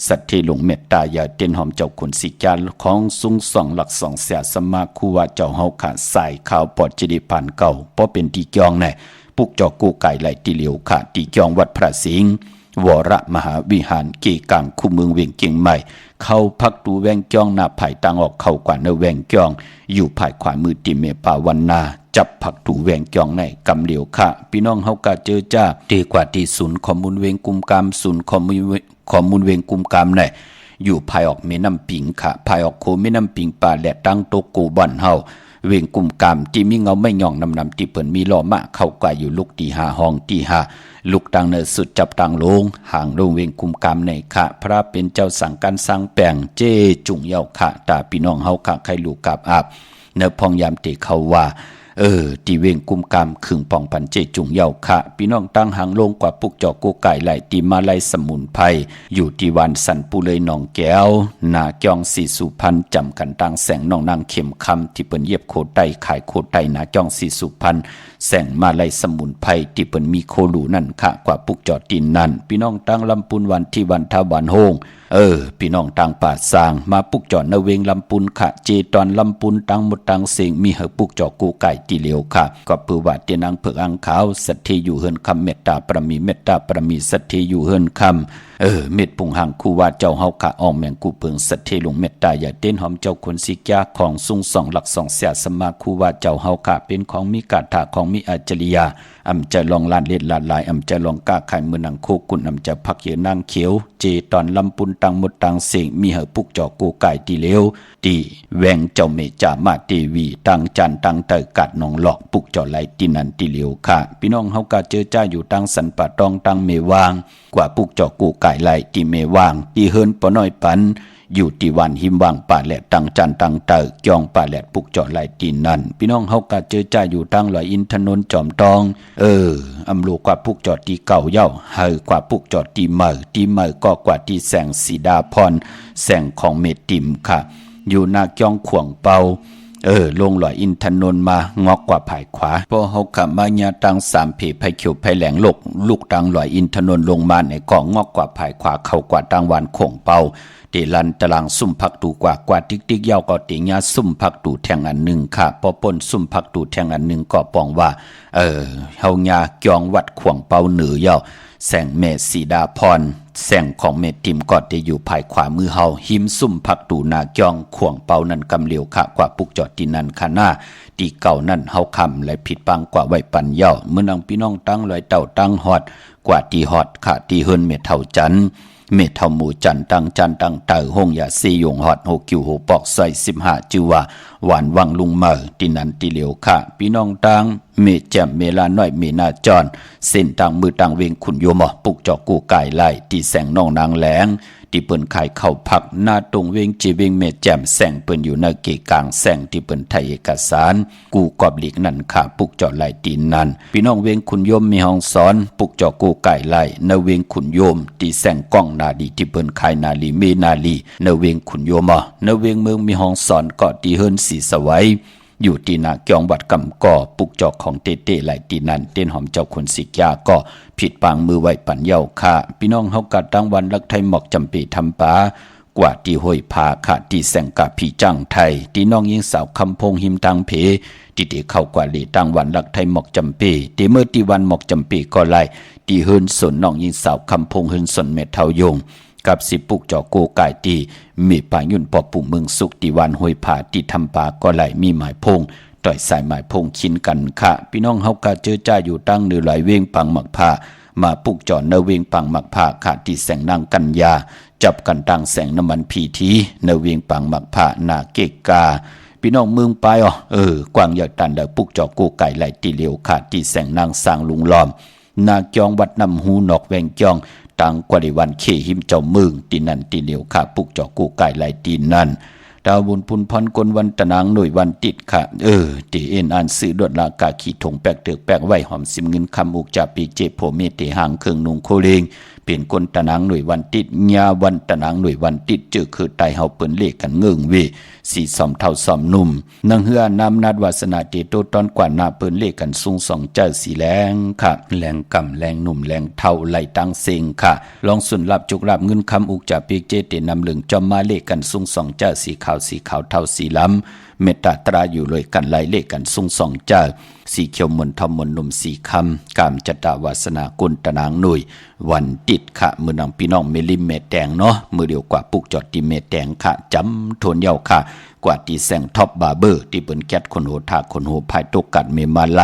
สัตว์ที่หลงเม็ดตาใหญ่เตียนหอมเจ้าขุนสิกาของสูง2หลัก2เสียสมาคู่ว่าเจ้าเฮาขะสายขาวปอดจิริพันเก่าเพราะเป็นตีจองแน่ปุกจอกูไก่ไหลตีเหลียวขะตีจองวัดพระสิงห์วรมหาวิหารเกกังคู่เมืองเวียงเก่งใหม่เข้าพักดูแวงจ้องหน้าไผ่ตังออกเข้ากว่าในแวงจ้องอยู่ภายขวามือติเมปาวันนาจับผักถูแวงจ้องในกำเหลียวค่ะพี่น้องเฮากะเจอจ้าดีกว่าที่ศูนย์ข้อมูลเวงกุมกามศูนย์ข้อมูลเวงกุมกามในอยู่ภายออกแม่น้ำปิงค่ะภายออกโคแม่น้ำปิงป่าและตั้งโตโกบ้านเฮาเวงกุมกามที่มีเงาไม่ย่องนำที่เปิ้นมีล้อมะเข้ากว่าอยู่ลูกที่5ห้องที่5ลูกตังเนสุดจับตังลงห่างลงเวงกุมกามในค่ะพระเป็นเจ้าสั่งการสร้างแปลงเจจุงเยาค่ะตาพี่น้องเฮาค่ะใครลูกกับอาบเนพองยามเตเขาว่าตีเวงกุมกามขึงปองปันเจจุงเยาค่ะพี่น้องตั้งหางลงกว่าปุกจอกโกไก่ไหลตีมาไลสมุนไพรอยู่ที่วันสันปูเลยหนองแก้วนาจองสีสุพรรณจำกันตั้งแสงน้องนางเข็มคำที่เปิ้นเย็บโคไตขายโคไตนาจองสีสุพรรณแสงมาไลสมุนไพรที่เปิ้นมีโคลูนั่นค่ะกว่าปุกจอดินนั่นพี่น้องตั้งลำปุนวันที่วันทวันโฮงพี่น้องต่างป่าสร้างมาปุกจอดนเวงลำปุนขะเจตอนลำปุนตังหมดตังเสียงมีเหปุกจอกูไก่ ทีเหลียวค่ะก็เพื่อว่าเตียนางเผือกอังขาวสัตย์อยู่เฮือนคำเมตตาปรมีเมตตาปรมีสัตย์อยู่เฮือนคำเม็ดปุ่งหังคู่ว่าเจ้าเฮาค่ะอองแมงกูเปิงสัตย์ลงเมตตาอย่าเต้นหอมเจ้าคนสิกยาของสุงสองหลักสองเสียสมาคู่ว่าเจ้าเฮาค่ะเป็นของมีกาถาของมีอัจฉริยะอำจะลองลานเล็ดลาดลายอำจะลองกล้าไข่มือนังโคกุนอำจะพักเยนางเขียวเจตอนลำปุนตังหมดตังเสียงมีเหอปุกจอกูไก่ตีเลวตีแวงเจ้าเมจามาเตวีตังจันตังเตอกัดนองหลอกปุกจอไหลตีนันตีเลวค่ะพี่น้องเฮากะเจอจ้าอยู่ตังสันปะตองตังเมวางกว่าปุกจอกูไก่ไหลตีเมวางตีเฮินปอน้อยปันอยู่ที่วันหิมวางป่าแหลดตังจันตังเตอจองป่าแหลดปุกจอไหลตีนันพี่น้องเฮากะเจอจ้าอยู่ตังลอยอินถนนจอมตองอำลูกว่าปุกจอดตีเก่าเย้าเฮอกว่าปุกจอดตีเมอก็กว่าที่แสงสีดาพรแสงของเมติมค่ะอยู่หน้าจ้องขวงเปาลงลอยอินถนนมางอกกว่าภายขวาพอเฮาขับมาญาตังสามเพไผเขียวไผแหลงลูกตังลอยอินถนนลงมาในกองงอกกว่าภายขวาเข้ากว่าตังวันโข่งเปาเตลันตารางซุ่มพักดูกว่าติ๊กยาวก็ติญาซุ่มพักดูแทงอันหนึ่งค่ะพอป่นซุ่มพักดูแทงอันหนึ่งก็ปองว่าเฮาญาจองวัดขวงเปาเหนือยาวแสงเมสีดาพรแสงของเมติมก็จะอยู่ภายขวามือเฮาหิมซุ่มพักดูนาจองขวงเปานั่นกำเหลียวค่ะกว่าปุกจอดที่นั่นค่ะหน้าตีเก่านั่นเฮาคำและผิดปังกว่าไว้ปันเย้าเมื่อนังพี่น้องตั้งลอยเต่าตั้งฮอดกว่าตีฮอดค่ะตีเฮินเมเท่าจันเมทาหมู่จันตังเต่าห้องยาซียงฮอด6คิว6ปอกใส่15จือว่าหวานวังลุงเมอตินันติเหลียวค่ะพี่น้องตังเมแจ่มเมลาน้อยเมนาจรเส้นตังมือตังเวงขุนโยมปุกจอกูไก่ไล่ตีแสงน้องนางแหลงที่เปิ้นขายเข้าพักหน้าตรงเวงจีเวงเมแจ่มแสงเปิ้นอยู่ในเกกลางแสงที่เปิ้นไทยเอกสารกูกอบหลีกนั่นค่ะปุกจอไล่ตีนั่นพี่น้องเวงขุนโยมมีห้องสอนปุกจอกูไก่ไล่ในเวงขุนโยมที่แสงก้องนาดีที่เปิ้นขายนาลีเมนาลีในเวงขุนโยมในเวงเมืองมีห้องสอนเกาะที่เฮิรนสีสวัยอยู่ที่นาเกียงวัดกำก่อปุกจอกของเต้ไหลตีนันเต้นหอมเจ้าคนสิกยาก็ผิดปางมือไว้ปันเย้าค่ะพี่น้องเฮากัดตั้งวันลักไทยหมอกจำปีทำปากว่าที่ห้วยผาค่ะที่แสงกะพี่จังไทยที่น้องยิงสาวคำพงหิมตังเพที่ได้เข้ากว่าลีตั้งวันลักไทยหมอกจำปีที่เมื่อที่วันหมอกจำปีก็ไล่ที่เฮินสนน้องยิงสาวคำพงเฮินสนเมทเทายงกับสิปุกจอโกไก่ตีมีป่ายุ่นปอปุ่มเมืองสุกตีวันห้วยผาที่ทำปาก็ไหลมีหมายพงต่อยสายหมายพงขินกันค่ะพี่น้องเฮากะเจอจ้าอยู่ตั้งเนือไหลเวงปังหมักผ้ามาปุกจอเนเวงปังหมักผ้าค่ะที่แสงนางกันยาจับกันตั้งแสงน้ำมันพีทีเนเวงปังหมักผ้านาเกกาพี่น้องเมืองไปกวางอยากตันเดาปุกจอโกไก่ไหลตีเหลียวค่ะที่แสงนางสร้างลุงล้อมนาจองวัดนำหูนอกแวงจองตังกว่าในวันเคหิมเจ้าเมืองตีนันตีเหลียวค่ะปุกจอกูไก่ไหลตีนั่นดาวบุญพุนพรกลวันตะนางหน่วยวันติดค่ะตีเอ็นอ่านสื่อดวดลากาขีถงแปกเตือกแปกไว้หอมซิมเงินคำอุกจากปีเจโพเมเตหางเครื่องนุงโคเลงเป็นคนตะนางหน่วยวันติดญาวันตะนางหน่วยวันติดเจอคือไตเฮาเปิ้นเลขกันเงิงเวสีสอมเท่าสอมนุ่มนังเฮือนำนัดวาสนาเตโตตอนกว่าหน้าเปิ้นเลขกันสูง2เจ้าสีแรงค่ะแรงกำแรงหนุ่มแรงเท่าไหลตังเซงค่ะลองสุนรับจุกรับเงินคำอุกจากปีเจเตนำเหลืองจอมมาเลขกันสูง2เจ้าสีขาวเท่าสีล้ำเมตตาตราอยู่เลยกันไหลเลขกันสูง2เจ้าสีเขียวมนทอมมนหนุ่มสีคำกามจตาวาสนากุลตะนางหน่วยวันติดค่ะมือนางพี่น้องเมลิมเมแดงเนาะมือเดียวกว่าปุกจอดที่เมแดงค่ะจำทนเย้าค่ะกว่าที่แสงท็อปบาร์เบอร์ที่เปิ้นแก๊สคนโหทาคนโหภายตกกัดเมมาไล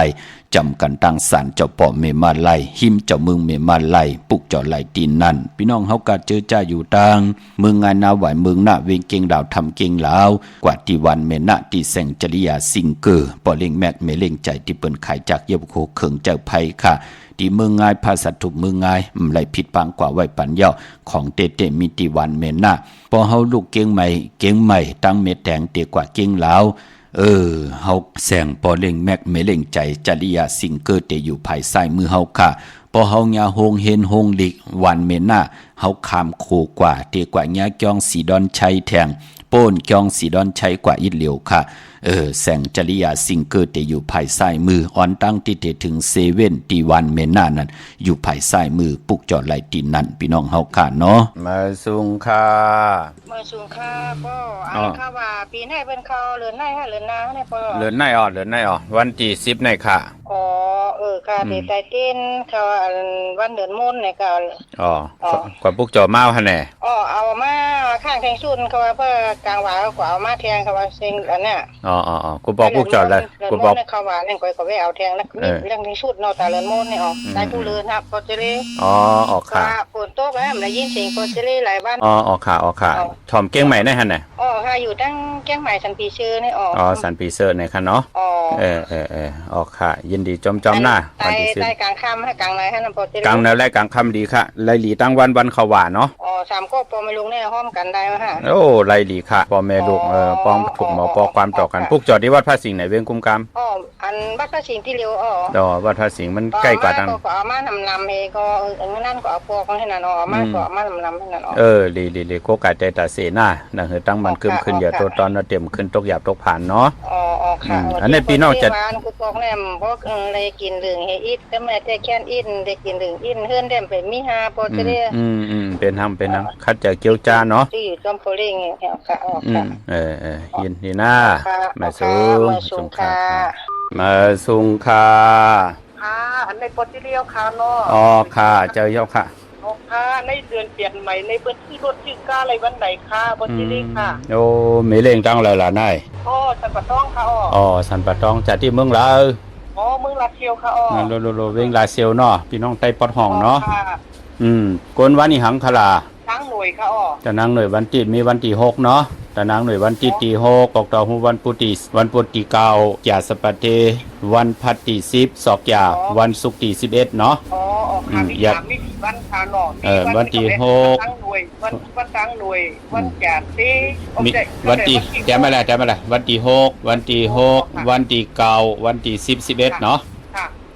จำกันตั้งศาลเจ้าป่อเมมาไลหิมเจ้าเมืองเมมาไลปุกจอดไหลตีนนั่นพี่น้องเฮากะเจอจ้าอยู่ต่างเมืองงานนาไหวเมืองหน้าเวงเก่งดาวทำเก่งลาวกว่าที่วันเมนะที่แสงจริยาซิงเกอร์ปอเล่งแมกเมเล่งใจที่เปิ้นขายจากเยบโคเขิงเจ้าไผค่ะที่เมืองงายภาษาถูกเมืองงายไหลผิดปังกว่าไว้ปันเย้าของเตมีติวันเมนะพอเฮาลูกเก่งใหม่ตั้งเม็ดแดงเตกว่าเก่งลาวเฮาแสงปอเล่งแมกเมเล่งใจจริยาซิงเกอร์เตอยู่ภายซ้ายมือเฮาค่ะ พอเฮาญาโฮงเฮนโฮงหลีกวันเมน่าเฮาคามโคกว่าเตกว่าญาจองสีดอนชัยแทงโป้นจองสีดอนชัยกว่าอิดเหลียวค่ะแสงจริยาซิงเกอร์เตอยู่ภายซ้ายมือออนตั้งที่เตถึงเซเว่นตีวันเมน่านั้นอยู่ภายซ้ายมือปุกจอดไหลตีนั่นพี่น้องเฮาค่ะเนาะมาสุงค่ะมาสูงค่ะก็อันค่ะว่าปีไหนเป็นเขาเรือนไหนฮะเรือนนาเนี่ยปอเรือนไหนเรือนไหนวันที่10ในค่ะค่ะเดใจเต้นเขาวันเดือนมุ่นเนี่ยก็กว่าปุกจอมาหั่นแน่เอามาข้างแทงซุนเขาว่าเพื่อกลางหวาก็เอามาแทงเขาว่าเซ็งอันเนี้ยกูบอกปุกจอเลยกูบอกเขาว่าเล่นก็ไปเอาแทงแล้วเรื่องแทงซุนเนาะแต่เรือนมุ่นเนี่ยได้ผู้เรือนครับพอจะเลยค่ะฝนตกแล้วมันได้ยินเสียงพอจะเลยหลายบ้านค่ะถ่อมเก้งใหม่ได้หั่นน่ะค่ะอยู่ตั้งแก้งใหม่สันปีเชอร์นี่สันปีเชอร์ในค่ะเนาะค่ะยินดีจอมหน้าได้กลางค่ำให้กลางไหนให้นำพอจะกลางแนวแรกกลางค่ำดีค่ะไล่หลีตั้งวันเขาหวานเนาะ3ก็ปอไม่ลุงเนี่ยห้อมกันได้ฮะไล่หลีค่ะปอแม่ลูกปองถูกหมอปอความต่อกันพวกจอดที่วัดพระสิงห์ไหนเวียงกุมกามอันวัดพระสิงห์ที่เร็ววัดพระสิงห์มันใกล้กว่าตังก็เอามานำเองก็นั่นก็เอาพวกให้นั่นมาก็เอามานำให้นั่นลีโกกาใจตาเสนานะเฮตั้งมันขึ้นอย่าตัวตอนเต็มขึ้นตกหยาบตกผ่านเนาะค่ะอันนี้พี่น้องจะกูบอกแนมพวกเลยกินเหลืองเฮอิดแต่แม่แต่แค่นอินได้กินเหลืองอินเฮือนเต็มเป็นมีหาพอจะได้เป็นทำคัดจากเกียวจ้าเนาะที่อยู่จอมโพลิงเนี่ยค่ะยินดีหน้ามาสูงค่ะมาสูงค่ะอันในปอจิเลียวค่ะเนาะค่ะเจ้าเย้าค่ะค่ะในเดือนเปลี่ยนใหม่ในพื้นที่รถชื่อก้าอะไรวันไหนค่ะปอจิเลียค่ะมีเล่งตั้งอะไรล่ะนายสันปะต้องค่ะสันปะต้องจากที่เมืองลาเมืองลาเซียวค่ะโลเวงลาเซียวเนาะพี่น้องไต้ปอดห้องเนาะกวนวันนี้หังคลาตั้งหน่วยค่ะจะนางหน่วยวันจิตมีวันที่6เนาะแต่นางหน่วยวันจิตที่6กอกตอหูวันพุธที่9จ่าสปะเทวันพัดที่10ศอกยาวันศุกร์ที่11เนาะอยากมีวันคาเนาะวันที่6ตั้งหน่วยวันตั้งหน่วยวันจ่าตีมีวันที่แจมอะไรวันที่6วันที่9วันที่10 11เนาะ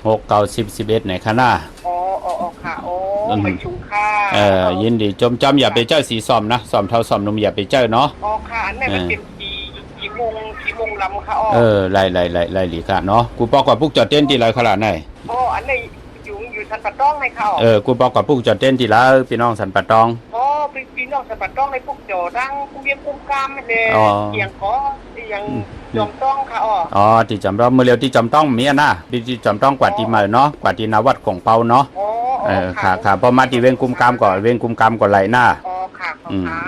6 9 10 11ในคณะค่ะไปชุมค่ายินดีจำอย่าไปเจ้าสีซ้อมนะซ้อมเท่าซ้อมนมอย่าไปเจ้าเนาะค่ะอันนี้มันเป็นกี่โมงลำค่ะไล่หลีค่ะเนาะกูบอกว่าพวกจอดเต้นที่ไรขนาดไหนอันนี้อยู่สันปะต้องในเขากูบอกว่าพวกจอดเต้นที่ไรพี่น้องสันปะตองพี่น้องสันปะต้องในพวกจอดังกูเวียงกุมกามเลยเสียงขออย่างจอมต้องค่ะที่จำต้องเมื่อเร็วที่จำต้องมีนะที่จำต้องกว่าที่มาเนาะกว่าที่นาวัดของเปาเนาะค่ะพอมาที่เวียงกุมกามก่อนเวียงกุมกามก่อนไหลหน้า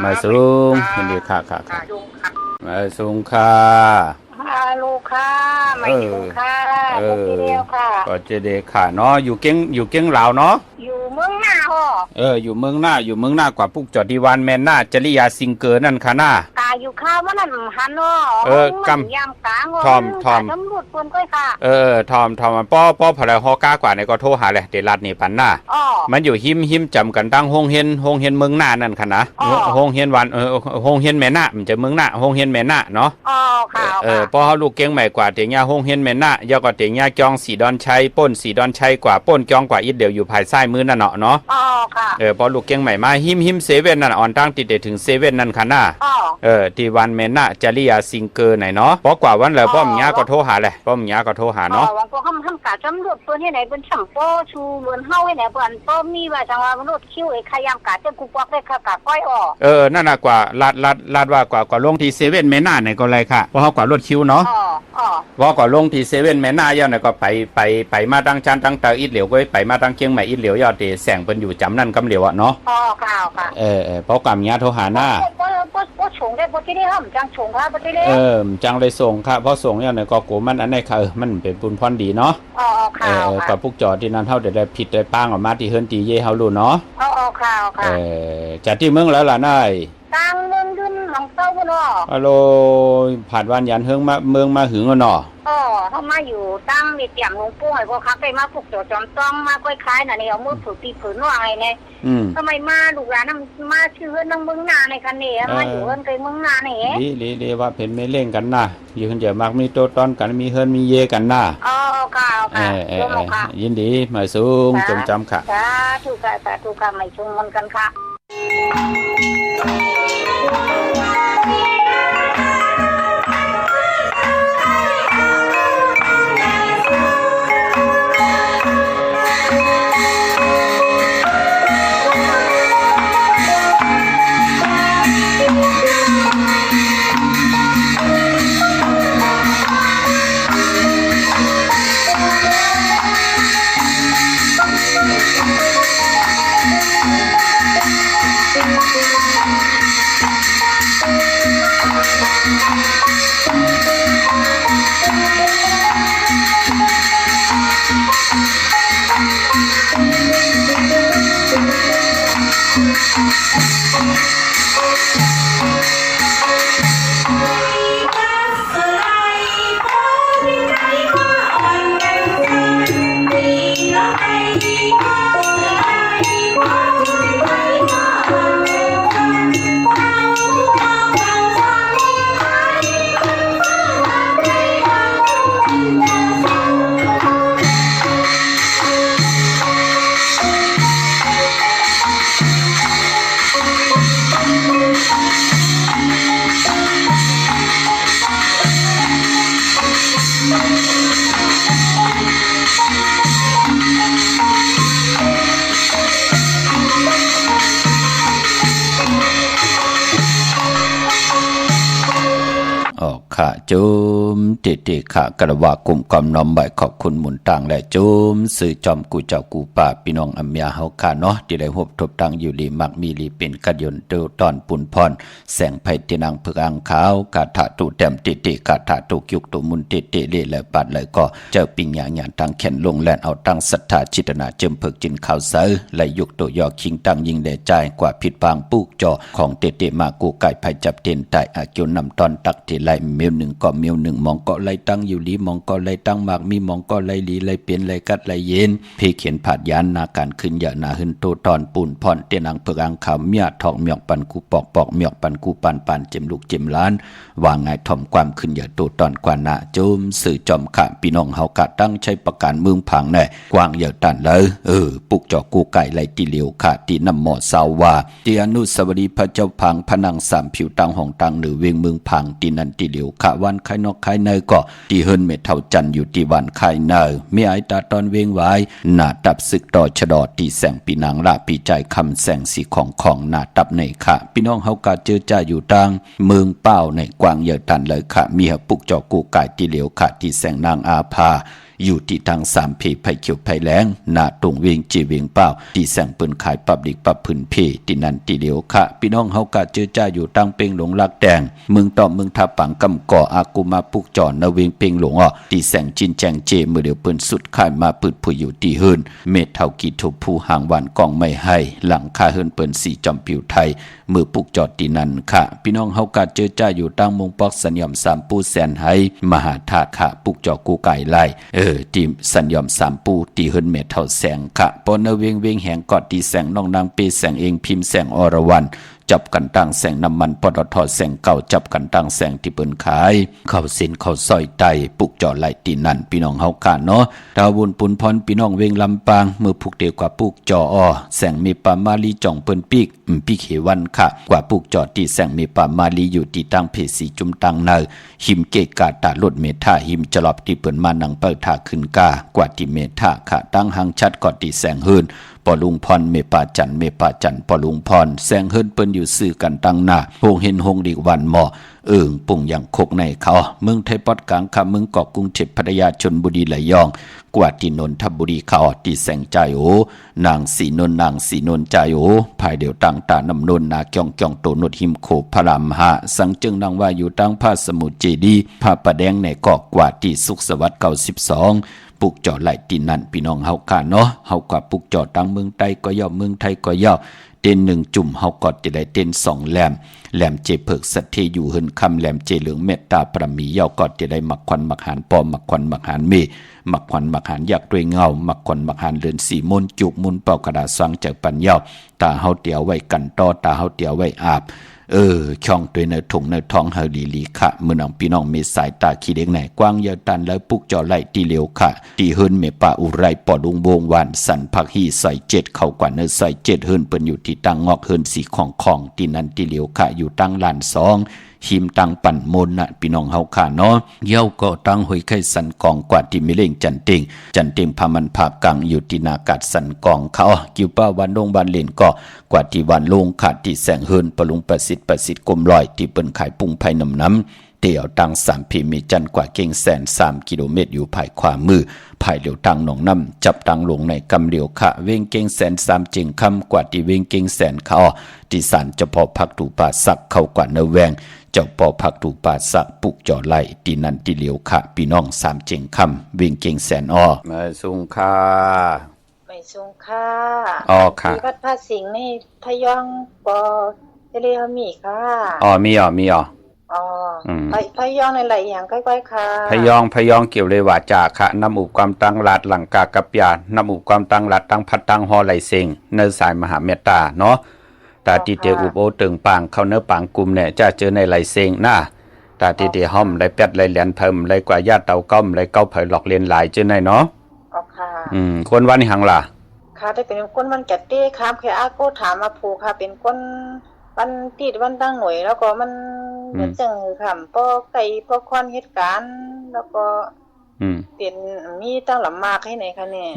มาสูงยินดีค่ะมาสูงค่ะลูกค่ะไม่สูงค่ะก็เดียวค่ะก็เจเดค่ะเนาะอยู่เก้งลาวเนาะอยู่เมืองหน้าอยู่เมืองหน้ากว่าพวกจอดดีวานแมนหน้าจริยาซิงเกอร์นั่นค่ะหน้าอยู่ข้าวมันหันเนาะกำยามกลางทอมตำรวจปนก้อยค่ะทอมป้อพลายฮอก้ากว่าในก็โทรหาเลยเดลัดนี่ปันหน้ามันอยู่หิมจำกันตั้งโฮงเฮนเมืองหน้านั่นค่ะนะโฮงเฮนวันโฮงเฮนแม่หน้ามันจะเมืองหน้าโฮงเฮนแม่หน้าเนาะค่ะป้อเฮาลูกเก่งใหม่กว่าเตียงยาโฮงเฮนแม่หน้ายาก็เตียงยาจองสีดอนชัยป้นสีดอนชัยกว่าป้นจองกว่าอีเดียวอยู่ภายซ้ายมือนั่นเนาะค่ะพอลูกเก่งใหม่มาหิมเซเว่นนั่นอ่อนตั้งติดถึงเซเว่นนั่นค่ะหน้าที่วันแม่หน้าจริยาซิงเกอร์ไหนเนาะเพราะกว่าวันแล้วป้อมยาก็โทรหาเลยป้อมยาก็โทรหาเนาะวันก็ทำกาจำรวจเปิ้นที่ไหนเป็นช่างป้อชูเหมือนเฮาให้ไหนเปิ้นป้อมีว่าจังว่ามนุษย์คิ้วไอ้ขยามกาจะกูปอกได้ค่ะกาก้อยนั่นน่ะกว่าลาดว่ากว่าลงที่เซเว่นแม่หน้าไหนก็ไรค่ะเพราะเฮากว่ารถคิ้วเนาะว่ากว่าลงที่เซเว่นแม่หน้าย่อไหนก็ไปมาตั้งจันตั้งตาอีเหลียวก็ไปมาตั้งเชียงใหม่อีเหลียวยอดที่แสงเปิ้นอยู่จำนั่นกำเหลียวอ่ะเนาะค่ะเพราะกำยาโทรหาหน้าชงได้บ่ที่ได้จังชงค่ะบ่ที่ได้จังเลยส่งค่ะเพราะส่งเนี่ยก็กูมันอันไหนค่ะมันเป็นบุญพรดีเนาะค่ะกับพวกจอที่นั้นเฮาได้ผิดได้ป้างออกมาที่เฮิรนตีเย่เฮารู้เนาะค่ะจากที่เมืองแล้วล่ะนายตั้งเมืองขึ้นหลังเต้าบ่เนาะฮัลโหลผ่านวันยันเฮิงมาเมืองมาหึงเนาะเฮามาอยู่ตั้งมีเตรียมหลวงปู่ให้พวกครับไปมาพวกจอมต้องมาก้อยคล้ายน่ะนี่เอามือผือปีผืนว่าไงเนี่ยทำไมมาลูกหลานมาชื่อเมืองนาในคันนี้มาอยู่เฮิรนเคยเมืองนานี่ดีว่าเพิ่นไม่เล่นกันนะอยู่เพิ่นจะมักมีโตต้อนกันมีเฮิรนมีเยกันนะค่ะ ค่ะร่วมค่ะยินดีมาสูงจงจำค่ะสาธุค่ะไม่ชงมันกันค่ะค่ะโจมเตค่ะกระว่ากลุ่มกำน้อมใบขอบคุณหมุนต่างและโจมสื่อจอมกูเจ้ากูป่าพี่น้องอัมยาเฮาค่ะเนาะที่ได้พบทบตังอยู่ลีมักมีลีเป็นกัดยนต์ตอนปุ่นพรแสงไผตินังพึกอังขาวกาถาตุแต้มเตกาถาตุยุกตุมุนเตเลและปัดเลยก็เจ้าปิงหยาหยานตั้งแขนลงแลนเอาตั้งศรัทธาจิตนาเจิมเพิกจินข่าวเสือและยุกตัวยอคิงตั้งยิงแด่ใจกว่าผิดบางปุกจอของเตมากูไก่ไผจับเต็นไตอาเกียวนำตอนตักที่ไลเมียวหนึ่งก็เมียวหนึ่งมองก็ไล่ตั้งอยู่ลีมองก็ไล่ตั้งมากมีมองก็ไล่ลีไล่เปลี่ยนไล่กัดไล่เย็นพี่เขียนผาดยานนาการขึ้นอย่านาหึนโตตอนปูนพรเตียนังเพิกอังขาวเมียทองเมียกปันกูปอกเมียกปันกูปันเจ็มลูกเจ็มล้านว่าไงถ่อมความขึ้นอย่าโตตอนกว่านาโจมสื่อจอมขะพี่น้องเฮากะตั้งใช้ประการเมืองผังแน่กว้างอย่าตันเลยปุกจอกูไก่ไล่ตีเหลียวขาตีน้ำหมอสาวว่าตีอนุสาวรีย์พระเจ้าพังพนังสามผิวตังของตังหรือเวียงเมืองพังตีนันตีเหลียวขาวันไข่นอกไข่เนยก็ตีเฮินเมเท่าจันอยู่ตีวันไข่เนยมีไอตาตอนเวียงไว้หน้าตับศึกต่อชะดอตีแสงปีนางละปีใจคำแสงสีของหน้าตับในค่ะพี่น้องเฮากะเจอจ่าอยู่ตังเมืองเป้าในกวางเยอะตันเลยค่ะมีปุกจอกูไก่ตีเหลียวขาตีแสงนางอาภาอยู่ที่ทางสามผีไผ่เขียวไผ่แหลงหน้าตรงเวียงจีเวียงเป้าที่แสงปืนขายปับดิกปับพื้นเพที่นันตีเหลียวค่ะพี่น้องเฮากะเจอจ้าอยู่ตั้งเป่งหลงลักแดงเมืองต่อเมืองทับปังกำก่ออากูมาปุกจอนเวียงเป่งหลงที่แสงจินแจงเจมือเดียวปืนสุดขายมาปืดผู้อยู่ที่เฮินเม็ดเท่ากีทุบผู้ห่างวันกองไม่ให้หลังคาเฮินเปิ้นสีจอมผิวไทยมือปุกจอดที่นันค่ะพี่น้องเฮากะเจอจ้าอยู่ตั้งมงปอกสัญญอมสามปูแสนให้มหาธาตุค่ะปุกจอกูไก่ไล่ทีสัญญอมสามปูตีเฮินเมทเท่าแสงค่ะปนเวียงแหงกอดตีแสงน้องนางเปแสงเองพิมพ์แสงอรวรรณจับกันตั้งแสงน้ำมันปตทแสงเก่าจับกันตั้งแสงที่เปิ้นขายเข้าสินเข้าซอยไตปุกจอไหลตีนั่นพี่น้องเฮากะเนาะดาวบุญปุนพรพี่น้องเวงลำปางมือปุกเดียวกว่าปุกจอแสงมีปามาลีจ่องเปิ้นปีกเขวันค่ะกว่าปุกจอที่แสงมีปามาลีอยู่ที่ตั้งเพสีจุมตังเนอหิมเกกาตาลดเมธาหิมจลอบที่เปิ้นมานังเปิดท่าขึ้นกากว่าที่เมธาค่ะตั้งหังชัดกอดที่แสงเฮินปอลุงพรเมปาจันปอลุงพรแสงเฮินเปิ้นอยู่ซื่อกันตั้งหน้าโฮงเห็นโฮงดีวันหมอปุ่งอย่างโคกในเขาเมืองไทยปอดกลางค่ะเมืองเกาะกรุงเทพพัทยาชลบุรีระยองกว่าที่นนทบุรีเขาที่แสงใจนางสีนนใจภายเดียวตั้งตานำนนนาเกียงโตนดหิมโขพระรามหาสังจึงนางว่าอยู่ตั้งพระสมุทรเจดีย์พระประแดงในเกาะกว่าที่สุขสวัสดิ์92ปุกจอไหลตีนั่นพี่น้องเฮากะเนาะเฮากะปุกจอตั้งเมืองใต้ก็ย่อเมืองไทยก็ย่อเต้นหนึ่งจุ่มเฮากอดจะได้เต้น2แหลมเจเพิกสัตเทอยู่เฮินคำแหลมเจเหลืองเมตตาประมีย่อกอดจะได้มักควันมักหานปอมักควันมักหานเมมักควันมักหานยักด้วยเงามักควันมักหานเลือนสีมนจุกมุนเป่ากระดาษสังจากปัญญาตาเฮาเตียวไว้กันต่อตาเฮาเตียวไว้อาบ ช่องตัวเนถุงเนท้องเฮาลีลีค่ะมื้อน้องพี่น้องมีสายตาขี้เด็กไหนกว้างยาวตันแล้วปุกจอไหลตีเหลียวค่ะตีเฮินเมปะอุไรปอดุงโบงหวานสันผักฮีใส่7เข้ากว่าเนใส่7เฮินเปิ้นอยู่ที่ตั้งงอกเฮินสีของตีนันตีเหลียวค่ะอยู่ตั้งลาน2หิมตังปั่นมนน่ะพี่น้องเฮาค่ะเนาะเย้าก็ตั้งหอยไข่สันกองกว่าที่มิเล่งจันเต็งพามันภาพกังอยู่ที่นากาศสันกองเขากิวป้าวันลงวันเล่นก็กว่าที่วันลงขาดที่แสงเฮินปะลุงประสิทธิ์กลมลอยที่เปิ้นขายปุ้งไผ่น้ำเตี่ยวตัง3พีมีจันกว่าเก่งแสน3กิโลเมตรอยู่ภายขวามือภายเหลียวตังหนองน้ำจับตังลงในกำเหลียวค่ะเว้งเก่งแสน3จึงคำกว่าที่เว้งเก่งแสนเขาที่ศาลเฉพาะพักตูป่าสักเข้ากว่าเนแวงเจ้าปอผักตูป่าสักปุกจ่อไหลตีนันตีเหลียวค่ะพี่น้อง3จึงคำเว้งเก่งแสนมาสุงค่ะไม่สูงค่ะ ค่ะที่วัดพระสิงห์นี่พยองปอเจริญมีค่ะมีพยองในหลายอย่างใกล้ๆค่ะพยองเกี่ยวเลยว่าจาค่ะน้ำอุบความตั้งหลัดหลังกากับยาน้ำอุบความตั้งหลัดตั้งพัดตั้งหอไหลเซ็งเนื้อสายมหาเมตตาเนาะตาตีเตอุบโอตึงปางเข้าเนื้อปางกลุ่มเนี่ยจะเจอในไหลเซ็งหน้าตาตีเตห้อมไหลเป็ดไหลเหรียญเพิ่มไหลกว่าญาติเต่าก้อมไหลเก้าเผยหลอกเลียนหลายเจอในเนาะค่ะคนวันนี้หังล่ะค่ะได้เป็นคนวันแกะเต้ครับแค่อาโกถามมาผูค่ะเป็นคนวันติดวันตั้งหน่วยแล้วก็มันจังค่ะป้อไก่ป้อควันเหตุการณ์แล้วก็เป็นมีตั้งลำมากให้ไหนคะเนี่ย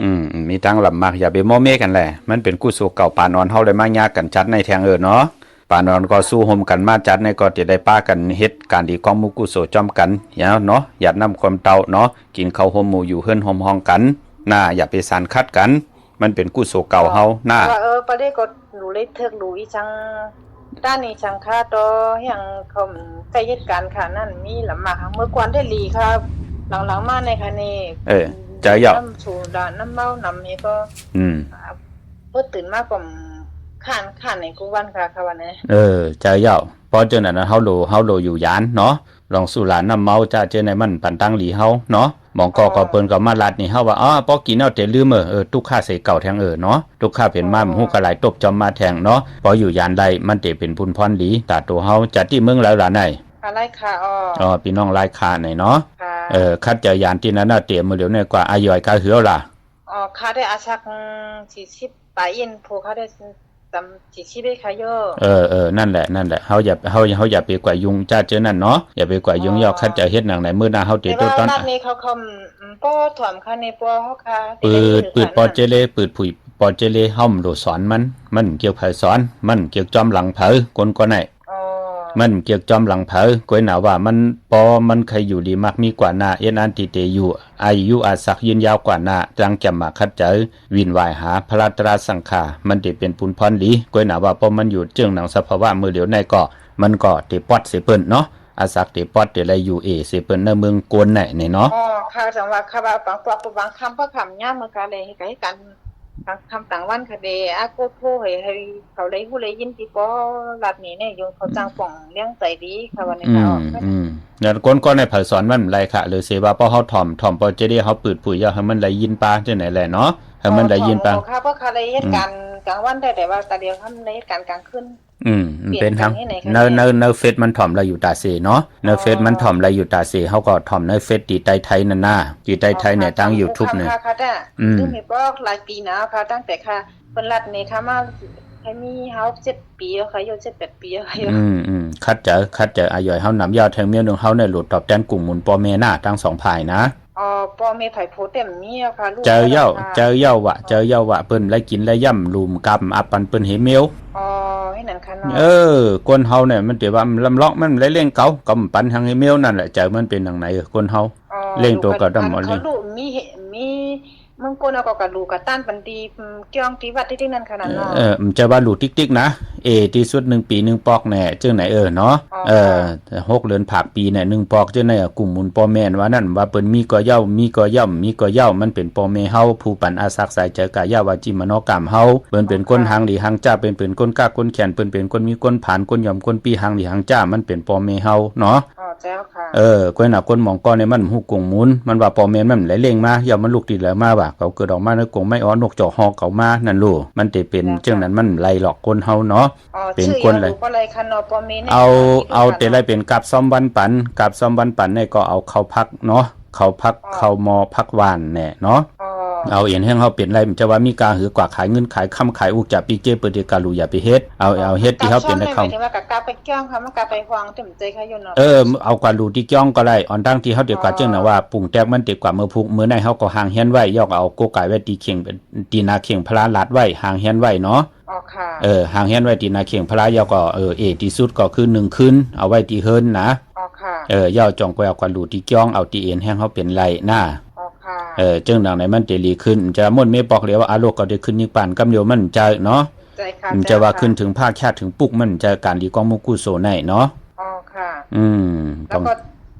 มีตั้งลำมากอย่าไปโมเมกันแหละมันเป็นกู้สู้เก่าปานอนเฮาเลยมายากกันจัดในแทงเนาะปานอนก็สู้ห่มกันมาจัดในก็จะได้ป้ากันเฮ็ดการดีของมุกุโสจอมกันเนาะอย่านำความเตาเนาะกินข้าวห่มหมู่อยู่เฮือนห่มห้องกันอย่าไปสานคัดกันมันเป็นกู้สู้เก่าเฮาประเดี๋ยวก็รู้เลยเถิกรู้อีจังด้านนี้จังค่าต่ออย่างเขาใกล้เหตุการณ์ค่ะนั่นมีลำมากเมื่อก่อนได้ลีครับหลังๆมาในค่ะนี่ใจหยอกน้ำสูดน้ำเมาน้ำนี้ก็เพิ่นตื่นมากกว่าข้านในกูวันค่ะวันนี้ใจหยอกเพราะเจอนั้นเฮาโลอยู่ยานเนาะลองสู่หลานน้ำเมาจะเจอในมันปันตั้งหลีเฮาเนาะหมองก็เปิ้นก็มาลัดนี่เฮาว่าปอกินเอาแต่ลืมทุกค่าใส่เก่าแทงเนาะทุกค่าเป็นมาฮู้กะหลายตบจอมมาแทงเนาะพออยู่ยานใดมันเตเป็นพุนพรดีตาตัวเฮาจัดที่เมืองแล้วล่ะไหนอะไรค่ะพี่น้องลายคาไหนเนาะคัดเจอยานที่นั้นเตมื้อเดี๋ยวนี้กว่าอายอยกะเหือล่ะค่าได้อาชัก40ปลายอินผู้ค่าได้ตำ40ได้ค่ะโยนั่นแหละเฮาอย่าไปกว่ายุงจ้าเจอนั่นเนาะอย่าไปกว่ายุงยอกคัดจะเฮ็ดหนังไหนมื้อหน้าเฮาติตัวตอนนี้เขาป้อถ่อมค่ะในป้อเฮาค่ะปืดปอเจเลปืดผุยปอเจเลห้อมโดสอนมันเกี่ยวไผสอนมันเกี่ยวจอมหลังเผอกนก็ไหนมันเกี่ยวจอมหลังเผอกวยหนาว่ามันใครอยู่ดีมากมีกว่าหน้าอันติเตอยู่อายุอาศักยืนยาวกว่าหน้าจังแก่มาคัดเจอวินวายหาพระตราสังขามันติเป็นปุนพรดีกวยหนาว่าพอมันอยู่จึงหนังสภาวะมือเดียวในก็มันก็ติปอดสิเปิ้นเนาะอาศักติปอดติอะไรอยู่สิเปิ้นในเมืองกวนไหนเนาะค่ะจังว่าค่ะว่าบางคำพระคำย่ามมากันเลยให้กันคำต่างวันคดีอาโกโทให้เขาได้ผู้เลยยินที่ป้อรัดนี้เนี่ยยงเขาจ้างป่องเลี้ยงใจดีค่ะวันนี้ค่ะแล้วก้นในไผสอนมันไรค่ะหรือเสว่าป้อเฮาถ่อมปอจะได้เฮาปืดปุ๋ยให้มันไหลยินปลาจังไหนแหละเนาะให้มันไหลยินปลาค่ะเพราะค่ะได้เหตุการณ์กลางวันได้แต่ว่าตาเดียวทำในเหตุการณ์กลางคืนเป็นทางเนเฟซมันถ่อมเราอยู่ตาเสเนาะเนเฟซมันถ่อมเราอยู่ตาเสเฮาก็ถ่อมเนเฟซตีไตไทยนั่นน่ะตีไตไทยเนี่ยทาง YouTube เนี่ยซึ่งมีบอกหลายปีนะค่ะตั้งแต่ค่ะเพิ่นรัดนี่ค่ะมาให้มีเฮา7ปีแล้วค่ะอยู่7-8ปีแล้วค่ะคัดเจออายอยเฮานำยาวแทงเมียนึงเฮาเนี่ยหลุดตอบแทนกลุ่มหมุนปอแม่หน้าทั้ง2ฝ่ายนะปอเมไผโพเต็มมีค่ะลูกเจอเย้าวะเปิ้นไล่กินไล่ย่ำลุมกำอับปันเปิ้นเฮเมียวให้นั่นค่ะเนาะคนเฮาเนี่ยมันสิว่าลำล็อกมันเล่งเก่ากำปันทางเฮเมียวนั่นแหละใจมันเป็นจังไหนคนเฮาเล่งตัวก็ดำเขาลูกมีมึงคนเอาก็ลูกก็ต้านปันดีเกี่ยงที่วัดที่นั่นขนาดเนาะมันจะว่าลูกติ๊กๆนะที่สุด1ปี1ปอกแน่จังไหนเนาะ6เดือนผักปีเนี่ย1ปอกจังไหนกลุ่มหมุนปอแม่นว่านั่นว่าเปิ้นมีก็เย้ามันเป็นปอแม่เฮาผู้ปันอาศักสายใจกะยาวาจิมโนกรรมเฮาเปิ้นเป็นคนหางดีหางจ้าเป็นคนกล้าคนแขนเปิ้นเป็นคนมีคนผ่านคนยอมคนปีหางดีหางจ้ามันเป็นปอแม่เฮาเนาะ เจ้าค่ะก้อยหน้าก้นหมองก้อนเนี่ยมันฮู้กงมุนมันว่าปอแม่นมันไหลเล่งมาอย่ามันลูกติดแล้วมาว่าเขาเกิดออกมาในกงไม่อ้อนนกจอกฮอกเขามานั่นลูกมันจะเป็นจังนั้นมันไล่หลอกคนเฮาเนาะเป็นคนเลยเอาแต่ไรเป็นกับซ่อมวันปันกับซ่อมวันปันเนี่ยก็เอาเข้าพักเนาะเข้าพักเข้ามอพักวานแน่เนาะเอาเอ็นให้เฮาเป็นไรมันจะว่ามีการหือกว่าขายเงินขายคำขายอุกจับปีเจเปิดเดกาลูอย่าไปเฮ็ดเอาเฮ็ดที่เฮาเป็นให้เขาว่ากะไปเกี้ยงค่ะมันกะไปฮวางตึมใจค่ะอยู่เนาะเอากว่าลูที่จ้องก็ได้อ่อนตั้งที่เฮาเดียวกว่าจึงน่ะว่าปุ่งแตกมันติดกว่ามื้อพุกมื้อในเฮาก็ห่างเฮียนไว้ยอกเอาโกกายไว้ตีเข่งตีนาเข่งพลาลัดไว้ห่างเฮียนไว้เนาะค่ะห่างเฮียนไว้ตีนาเข่งพลายอกก็ที่สุดก็คือ1คืนเอาไว้ที่เฮิรนนะค่ะย่อจ่องก็เอากว่าลูที่จ้องเอาที่เอ็นแห้งเฮาเป็นไรนะจึงดังไหนมันจะดีขึ้นจะม่วนเมปอกเรียกว่าอาโลกก็ได้ขึ้นยิ่งปั่นกำเดียวมันจะเนาะจะว่าขึ้นถึงภาคแค่ถึงปุกมันจะการดีกองมุกุโซในเนาะค่ะแล้วก็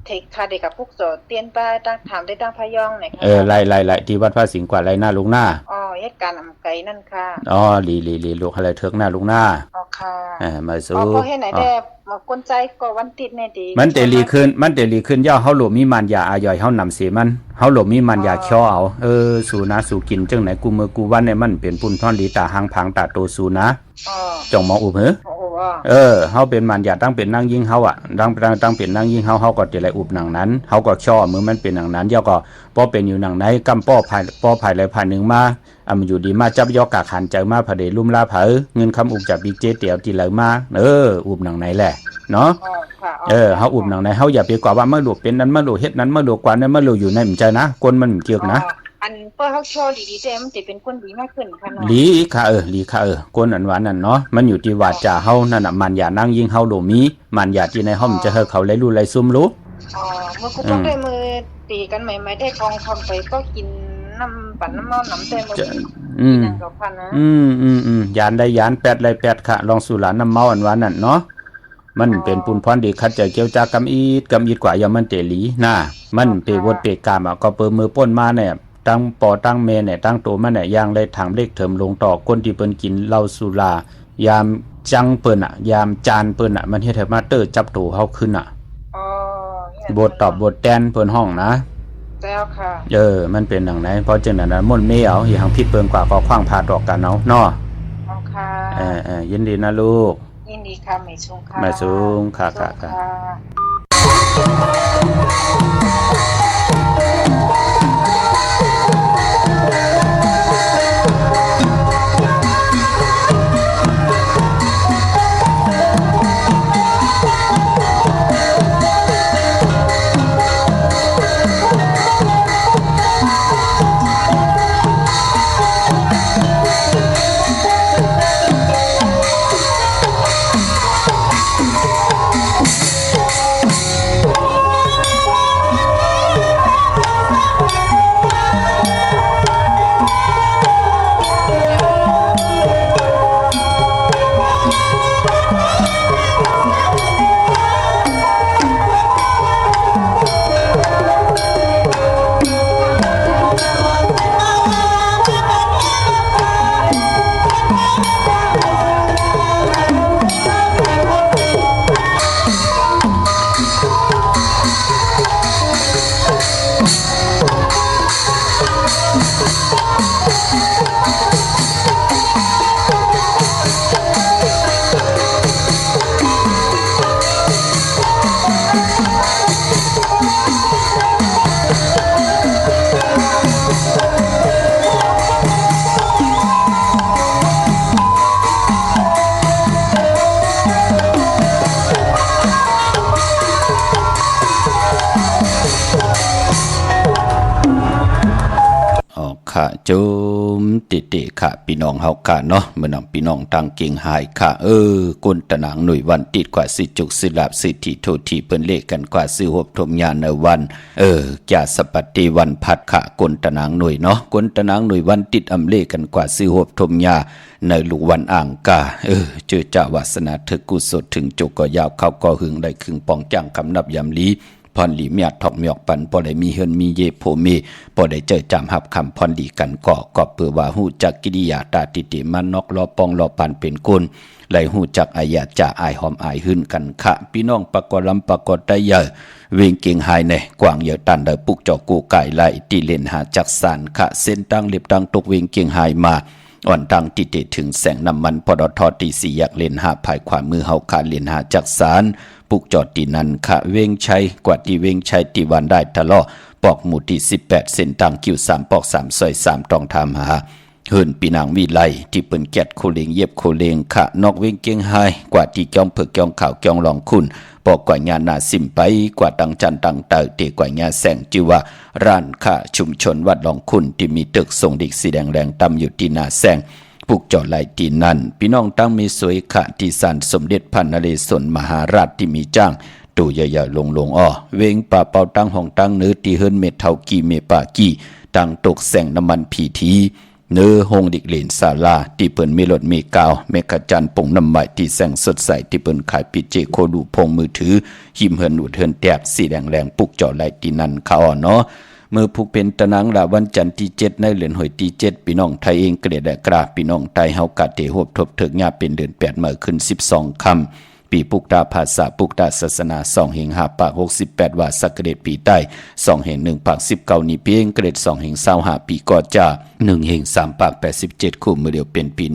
เทคคาเด็กกับพวกโสเตียนป้าตั้งถามได้ตั้งพยองไหนคะไล่ที่วัดพระสิงห์กว่าไรหน้าลุงหน้าเหตุการณ์อำไก่นั่นค่ะลีลูกอะไรเถิกหน้าลุงหน้าค่ะมาสู้ก็เฮ็ดไหนได้มากวนใจก็วันติดแน่ดีมันแต่ลีขึ้นย่อเฮาหลบมีมันยาอายอยเฮานำเสียมันเฮาหลบมีมันยาเคี้ยวเอาสู่นะสู่กินจังไหนกูมือกูวันเนี่ยมันเป็นปุ่นท่อนดีตาหางพังตาโตสู่นะจ่องมองอุบเหเฮาเป็นมันยาตั้งเป็นนั่งยิงเฮาอ่ะตั้งเป็นนั่งยิงเฮาก็จะไหลอุบหนังนั้นเฮาก็ช่อมือมันเป็นหนังนั้นย่อก็ป้อเป็นอยู่หนังไหนกำป้อภายไหลผ่านหนึ่งมามันอยู่ดีมาจับยอกกะขันใจมาพะเดลุ่มลาเผอเงินคำอุบจากบิ๊กเจเตียวตีไหลมาอุบหนังไหนแหละเนาะเฮาอุบหนังไหนเฮาอย่าไปกว่าว่าเมื่อหลวกเป็นนั้นเมื่อหลวกเฮ็ดนั้นเมื่อหลวกกว่านั้นเมื่อหลวกอยู่ในมันใจนะคนมันเกี่ยวนะอันเปิ้เฮาช่อดีๆแต่มันสิเป็นคนดีมากขึ้นค่ะเนาะลีค่ะคนอันหวานนั่นเนาะมันอยู่ที่วาจาเฮานั่นน่ะมันอย่านั่งยิงเฮาโลมีมันอย่าที่ในห้องจะเฮาเขาไหลรู้ไหลซุ่มรู้เมื่อกูต้องได้มือตีกันใหม่ๆได้ทองไปก็กินน้ำปั่นน้ำเมาน้ำเต็มมือนั่นก็พันนะยานได้ยาน8ได้8ค่ะลองสู่หลานน้ำเมาอันหวานนั่นเนาะมันเป็นปุนพรดีคัดใจเกี่ยวจากกำอีดกว่าอย่ามันเตลีน่ะมันเปวดเปกามก็เปิมือป้นมาเนี่ยตั้งปอตั้งเมเนี่ยตั้งตัวมันเนี่ยย่างได้ถังเล็กเถิมลงต่อคนที่เปิ้นกินเหล้าสุรายามจังเปิ้นยามจานเปิ้นมันเฮ็ดให้มาเตอร์จับตัวเฮาขึ้นบทตอบบทแตนเปิ้นห้องนะแล้วค่ะมันเป็นดังไหนเพราะจังนั้นม่นเมเอาอย่างผิดเปิ้นกว่าก็ขว้างพาดอกกันเอาเนาะค่ะยินดีนะลูกยินดีค่ะแม่ชงค่ะแม่ชงค่ะโจมติค่ะพี่น้องเฮาค่ะเนาะเมื่อนำพี่น้องตั้งเก่งหายค่ะกุนตะนางหน่วยวันติดกว่าสิจุกสิลาบสิทธิโทษทีเปิ้นเลขกันกว่าสิหบทมญาณในวันแก่สปัตติวันพัดค่ะกุนตะนางหน่วยเนาะกุนตะนางหน่วยวันติดอำเลขกันกว่าสิหบทมญาในลูกวันอ่างกาเจอจาวาสนาเถกุศลถึงจกก็ยาวเข้าก็หึงได้ครึ่งปองจังคำนับยำลี พรหลีเมียทอกเมียกปันบ่ได้มีเฮือนมีเยโพเมบ่ได้เจอจำหับคำพรหลีกันก็เปือว่าฮู้จักกิริยาตาติติมันนอกลอปองลอปันเป็นกุลไหลฮู้จักอายะจะอายหอมอายหื้นกันคะพี่น้องปะกอลำปะกอได้เยอะเวงเก่งหายในกว่างเยอะตันได้ปุกจอกูไก่ไหลตีเล่นหาจักสานคะเส้นตั้งเล็บตั้งตกเวงเก่งหายมาอ่อนตังติเตถึงแสงน้ำมันปตทตีสี่อยากเล่นหาภายขวามือเฮาขาเล่นหาจักสานปุกจอดตีนันคะเวงชัยกว่าตีเวงชัยตีวันได้ทะเลาะปอกหมู่ที่18เส้นตั้งคิว3ปอก3ซอย3ต้องทำหาเฮินปีนางวิไลที่เปิ้นแกดโคเลงเย็บโคเลงขะนอกเวงเกียงไฮกว่าที่จ้องเผือกจ้องข่าวจ้องลองคุณปอกกว่างานนาสิมไปกว่าตังจันตังเตอเตกว่างานแสงจิว่าร้านขะชุมชนวัดลองคุณที่มีตึกทรงดิกสีแดงแรงตำอยู่ที่นาแสงปุกจอดไหลตีนั่นพี่น้องตั้งมีสวยขะที่ศาลสมเด็จพระนเรศวรมหาราชที่มีจ้างตู่ใหญ่ๆลงอ้อเวงป่าเป่าตั้งห้องตั้งเนื้อตีเฮิรนเม็ดเท่ากีเมปากีตั้งตกแสงน้ำมันผีทีเนื้อหงดิกเลนศาลาที่เปิ้นมีรถมีกาวเมกะจันปงน้ำใหม่ที่แสงสดใสที่เปิ้นขายปิเจโคดูพงมือถือหิมเฮินหนูเทินแตกสีแดงแรงปุกจ่อไหลตีนันเขาเนาะเมื่อผูกเป็นตะนังละวันจันทร์ที่7ในเดือนหอยที่7พี่น้องไทยเองเกลียดกราพี่น้องไทยเฮากะเตหบทบเถิกญาเป็นเดือน8มาขึ้น12ค่ำปีปุกตาภาษาปุกตาศาสนา2แห่ง5ปาก68ว่าสักเกตปีใต้2แห่ง1ปาก19นี้เพียงเกรด2แห่ง25ปีก่อจ้า1แห่ง3ปาก87คู่มือเดียวเป็นปี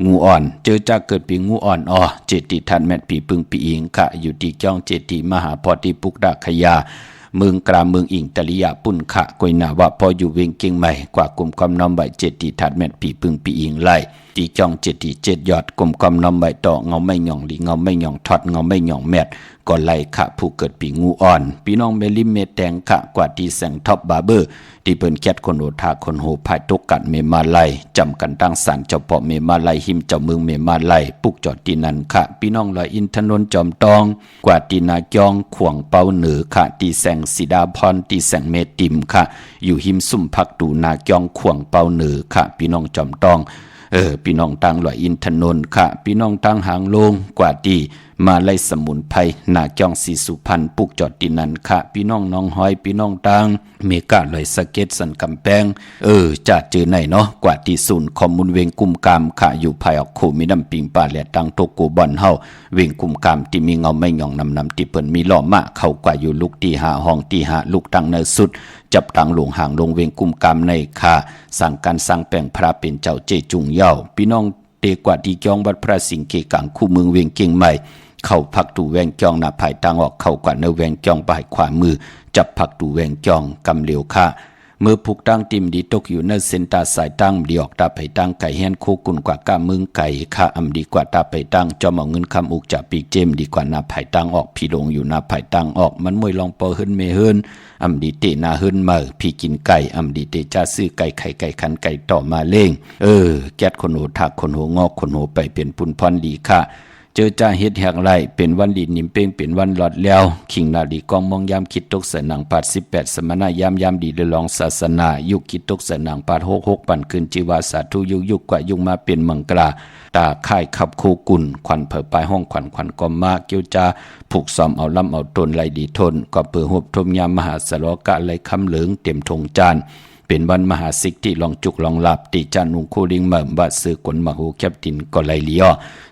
งูอ่อนเจอจากเกิดปีงูอ่อนเจติทันแม่นปีปึงปีอิงค่ะอยู่ที่จ้องเจติมหาพอติปุกตาขยาเมืองกลางเมืองอิงตะลิยาปุ่นขะกวยนาว่าพออยู่เวงเก่งใหม่กว่ากลุ่มความน้อมใบเจติทัดแม่นปีปึงปีอิงไล่ตีจ้องเจติ7ยอดกลุ่มความน้อมใบต่อเงาไม่หย่องหลีเงาไม่หย่องทอดเงาไม่หย่องแมดก็ไล่ขะผู้เกิดปีงูอ่อนพี่น้องเมลิมเมแตงขะกว่าที่แสงท็อปบาร์เบอร์ที่เปิ้นแคทคนโอทาคนโหภายตกกัดเมมาไลจำกันตั้งศาลเจ้าพ่อเมมาไลหิมเจ้าเมืองเมมาไลปุกจอดที่นั่นขะพี่น้องลอยอินทนนท์จอมตองกว่าที่นาจองขวงเปาเหนือขะที่แสงสีดาพรที่แสงเมติมขะอยู่หิมซุ่มพักดูนาจองขวงเปาเหนือขะพี่น้องจอมตองพี่น้องตังลอยอินทนนท์ค่ะพี่น้องตังหางลงกว่าดีมาไล่สมุนไพรนาจ้องสีสุพรรณปุกจอดดินนันค่ะพี่น้องน้องหอยพี่น้องตังเมกาลอยสะเก็ตสันกำแพงจัดเจอไหนเนาะกว่าที่ศูนย์คอมมูนเวงกุมกามค่ะอยู่ภายออกโคมีน้ำปิงป่าและตังโตโกบอนเฮาเวงกุมกามที่มีเงาไม่หย่องนำที่เปิ้นมีล้อมะเข้ากว่าอยู่ลูกที่หาห้องที่หาลูกตังเนสุดจับตังหลวงห่างลงเวงกุมกามในค่ะสั่งการสร้างแปลงพระเป็นเจ้าเจจุงเย่าพี่น้องเตกว่าที่จองวัดพระสิงห์เกกังคู่เมืองเวียงเกียงใหม่เข้าพักดูแวงจองหน้าภายตังออกเข้ากว่าเนแวงจองภายขวามือจับพักดูแวงจองกำเหลียวค่ะเมื่อผูกตั้งติมดีตกอยู่ในเส้นตาสายตั้งดีออกตาไปตั้งไก่แฮนโคกุนกว่าก้ามึงไก่ค่ะอำดีกว่าตาไปตั้งจอมเอาเงินคำอุกจากปีกเจมดีกว่าหน้าภายตั้งออกพี่ลงอยู่หน้าภายตั้งออกมันมวยลองปอเฮินเมเฮินอำดีเตนาเฮินเมอพี่กินไก่อำดีเตจ้าซื้อไก่ไข่ไก่คันไก่ต่อมาเล่งแก๊ดคนโหทักคนโหงอกคนโหไปเป็นปุนพรดีค่ะเจอจ้าเฮ็ดแหกไรเป็นวันดีนิ่มเป้งเป็นวันหลอดแล้วขิงนาดีกองมองยามคิดตกเสนังปาด18สมณะยามดีเลยลองศาสนายุคคิดตกเสนังปาด66ปั่นขึ้นจีวาสาธุยุกกว่ายุงมาเป็นมังกราตาค่ายขับโคกุลควันเผอปลายห้องขวัญก็มาเกี่ยวจ้าผูกซ้อมเอาลำเอาตนไหลดีทนก็เปือหบทมยามมหาสโลกะไหลคำเหลืองเต็มธงจานเป็นวันมหาสิกที่ลองจุกลองหลับติจานุงโคลิงเมื่อบาดซื้อขนมาหูแคบตินก็ไหลเลีย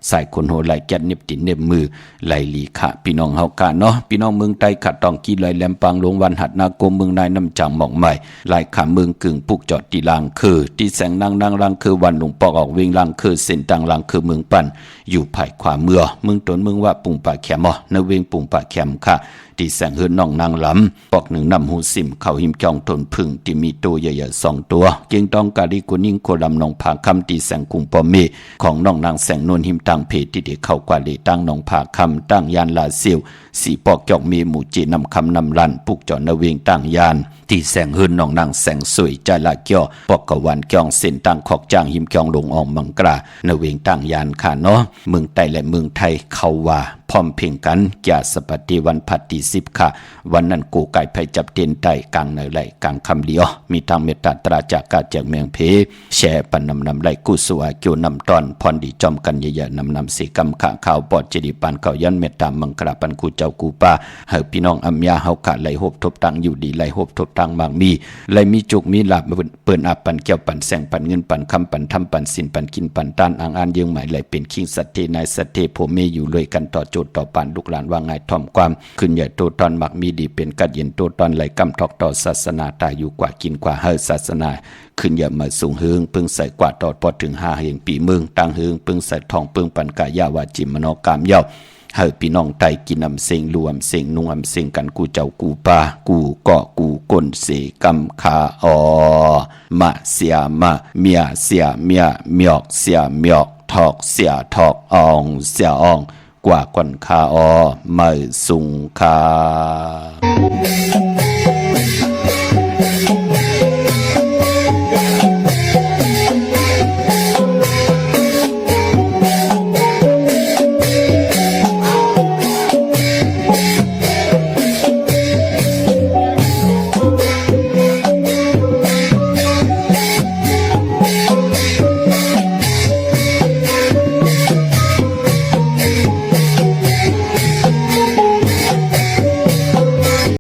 ใส่คนโหไหลแก๊ดเน็บตินเน็บมือไหลลีขะพี่น้องเฮากะเนาะพี่น้องเมืองใต้ขัดต้องกีไหลแหลมปังลงวันหัดนาโกมเมืองนายน้ำจังหมอกใหม่ไหลขาเมืองกึ่งปุกจอดตีลางคือที่แสงนางลังคือวันหลวงปอกออกเวงลังคือเส้นตังลังคือเมืองปั่นอยู่ภายขวาเมืองตนเมืองว่าปุ่งป่าแขมในเวงปุ่งป่าแขมค่ะที่แสงเฮือนน้องนางลำปอกหนึ่งนำหูสิมเขาหิมจองทนพึ่งที่มีตัวใหญ่ๆ2ตัวเกียงต้องกาลิกุนิ่งโคลำนองผาคำที่แสงกุงปอมเมของน้องนางแสงนวลหิมตังเพที่เด็กเข้ากว่าเลตั้งน้องผาคำตั้งยานลาเซียวสีปอกจอกมีหมู่จีนำคำนำลันปุกจอดนเวงตั้งยานที่แสงเฮือนน้องนางแสงสวยใจละเกี่ยวปอกกวันเกี่ยงเส้นตั้งขอกจางหิมจองลงอองมังกรานเวงตั้งยานค่ะเนาะเมืองไต้และเมืองไทยเขาว่า พร้อมเพ่งกันแก่สปฏิวันพัดที่10ค่ะวันนั้นกูไก่ไผจับเต็นได้กลางในไหลกลางคำเดียวมีทางเมตตาตราจากกาจากเมืองเพแช่ปันนำไหลกุสวาเกี่ยวนำตอนพรดีจอมกันเยอะๆนำสีกำขาข่าวปอดเจดีปันเขายันเมตตามังกราปันกูเจ้ากูป้าเฮาพี่น้องอัมยาเฮากะไหลหบทบตังอยู่ดีไหลหบทบตังบางมีไหลมีจุกมีหลับเปิ้นอาปันเกี่ยวปันแสงปันเงินปันคำปันทำปันสินปันกินปันตานอ่างอ่านยืงหมายไหลเป็นคิงสัตเทนายสัตเทโพเมอยู่เลยกันต่อโจทย์ต่อปานลูกหลานว่าไงถ่อมความขึ้นใหญ่โตตอนมักมีดีเป็นกัดเย็นโตตอนไหลกำทอกต่อศาสนาตายอยู่กว่ากินกว่าเฮาศาสนาขึ้นอย่ามาสูงเฮืองปึงใส่กว่าตอดพอถึง5เฮงปีเมืองตั้งเฮืองปึงใส่ทองปึงปันกายาวาจิมโนกามเย้าเฮาพี่น้องไตกินอำเสงรวมเสงนุ่งอำเสงกันกูเจ้ากูปากูเกาะกูก้นเสกำคาอมะเสียมะเมียเสียเมียเมียกเสียเมียกทอกเสียทอกอองเสียอองกว่าก่อนคาอมาสุงคา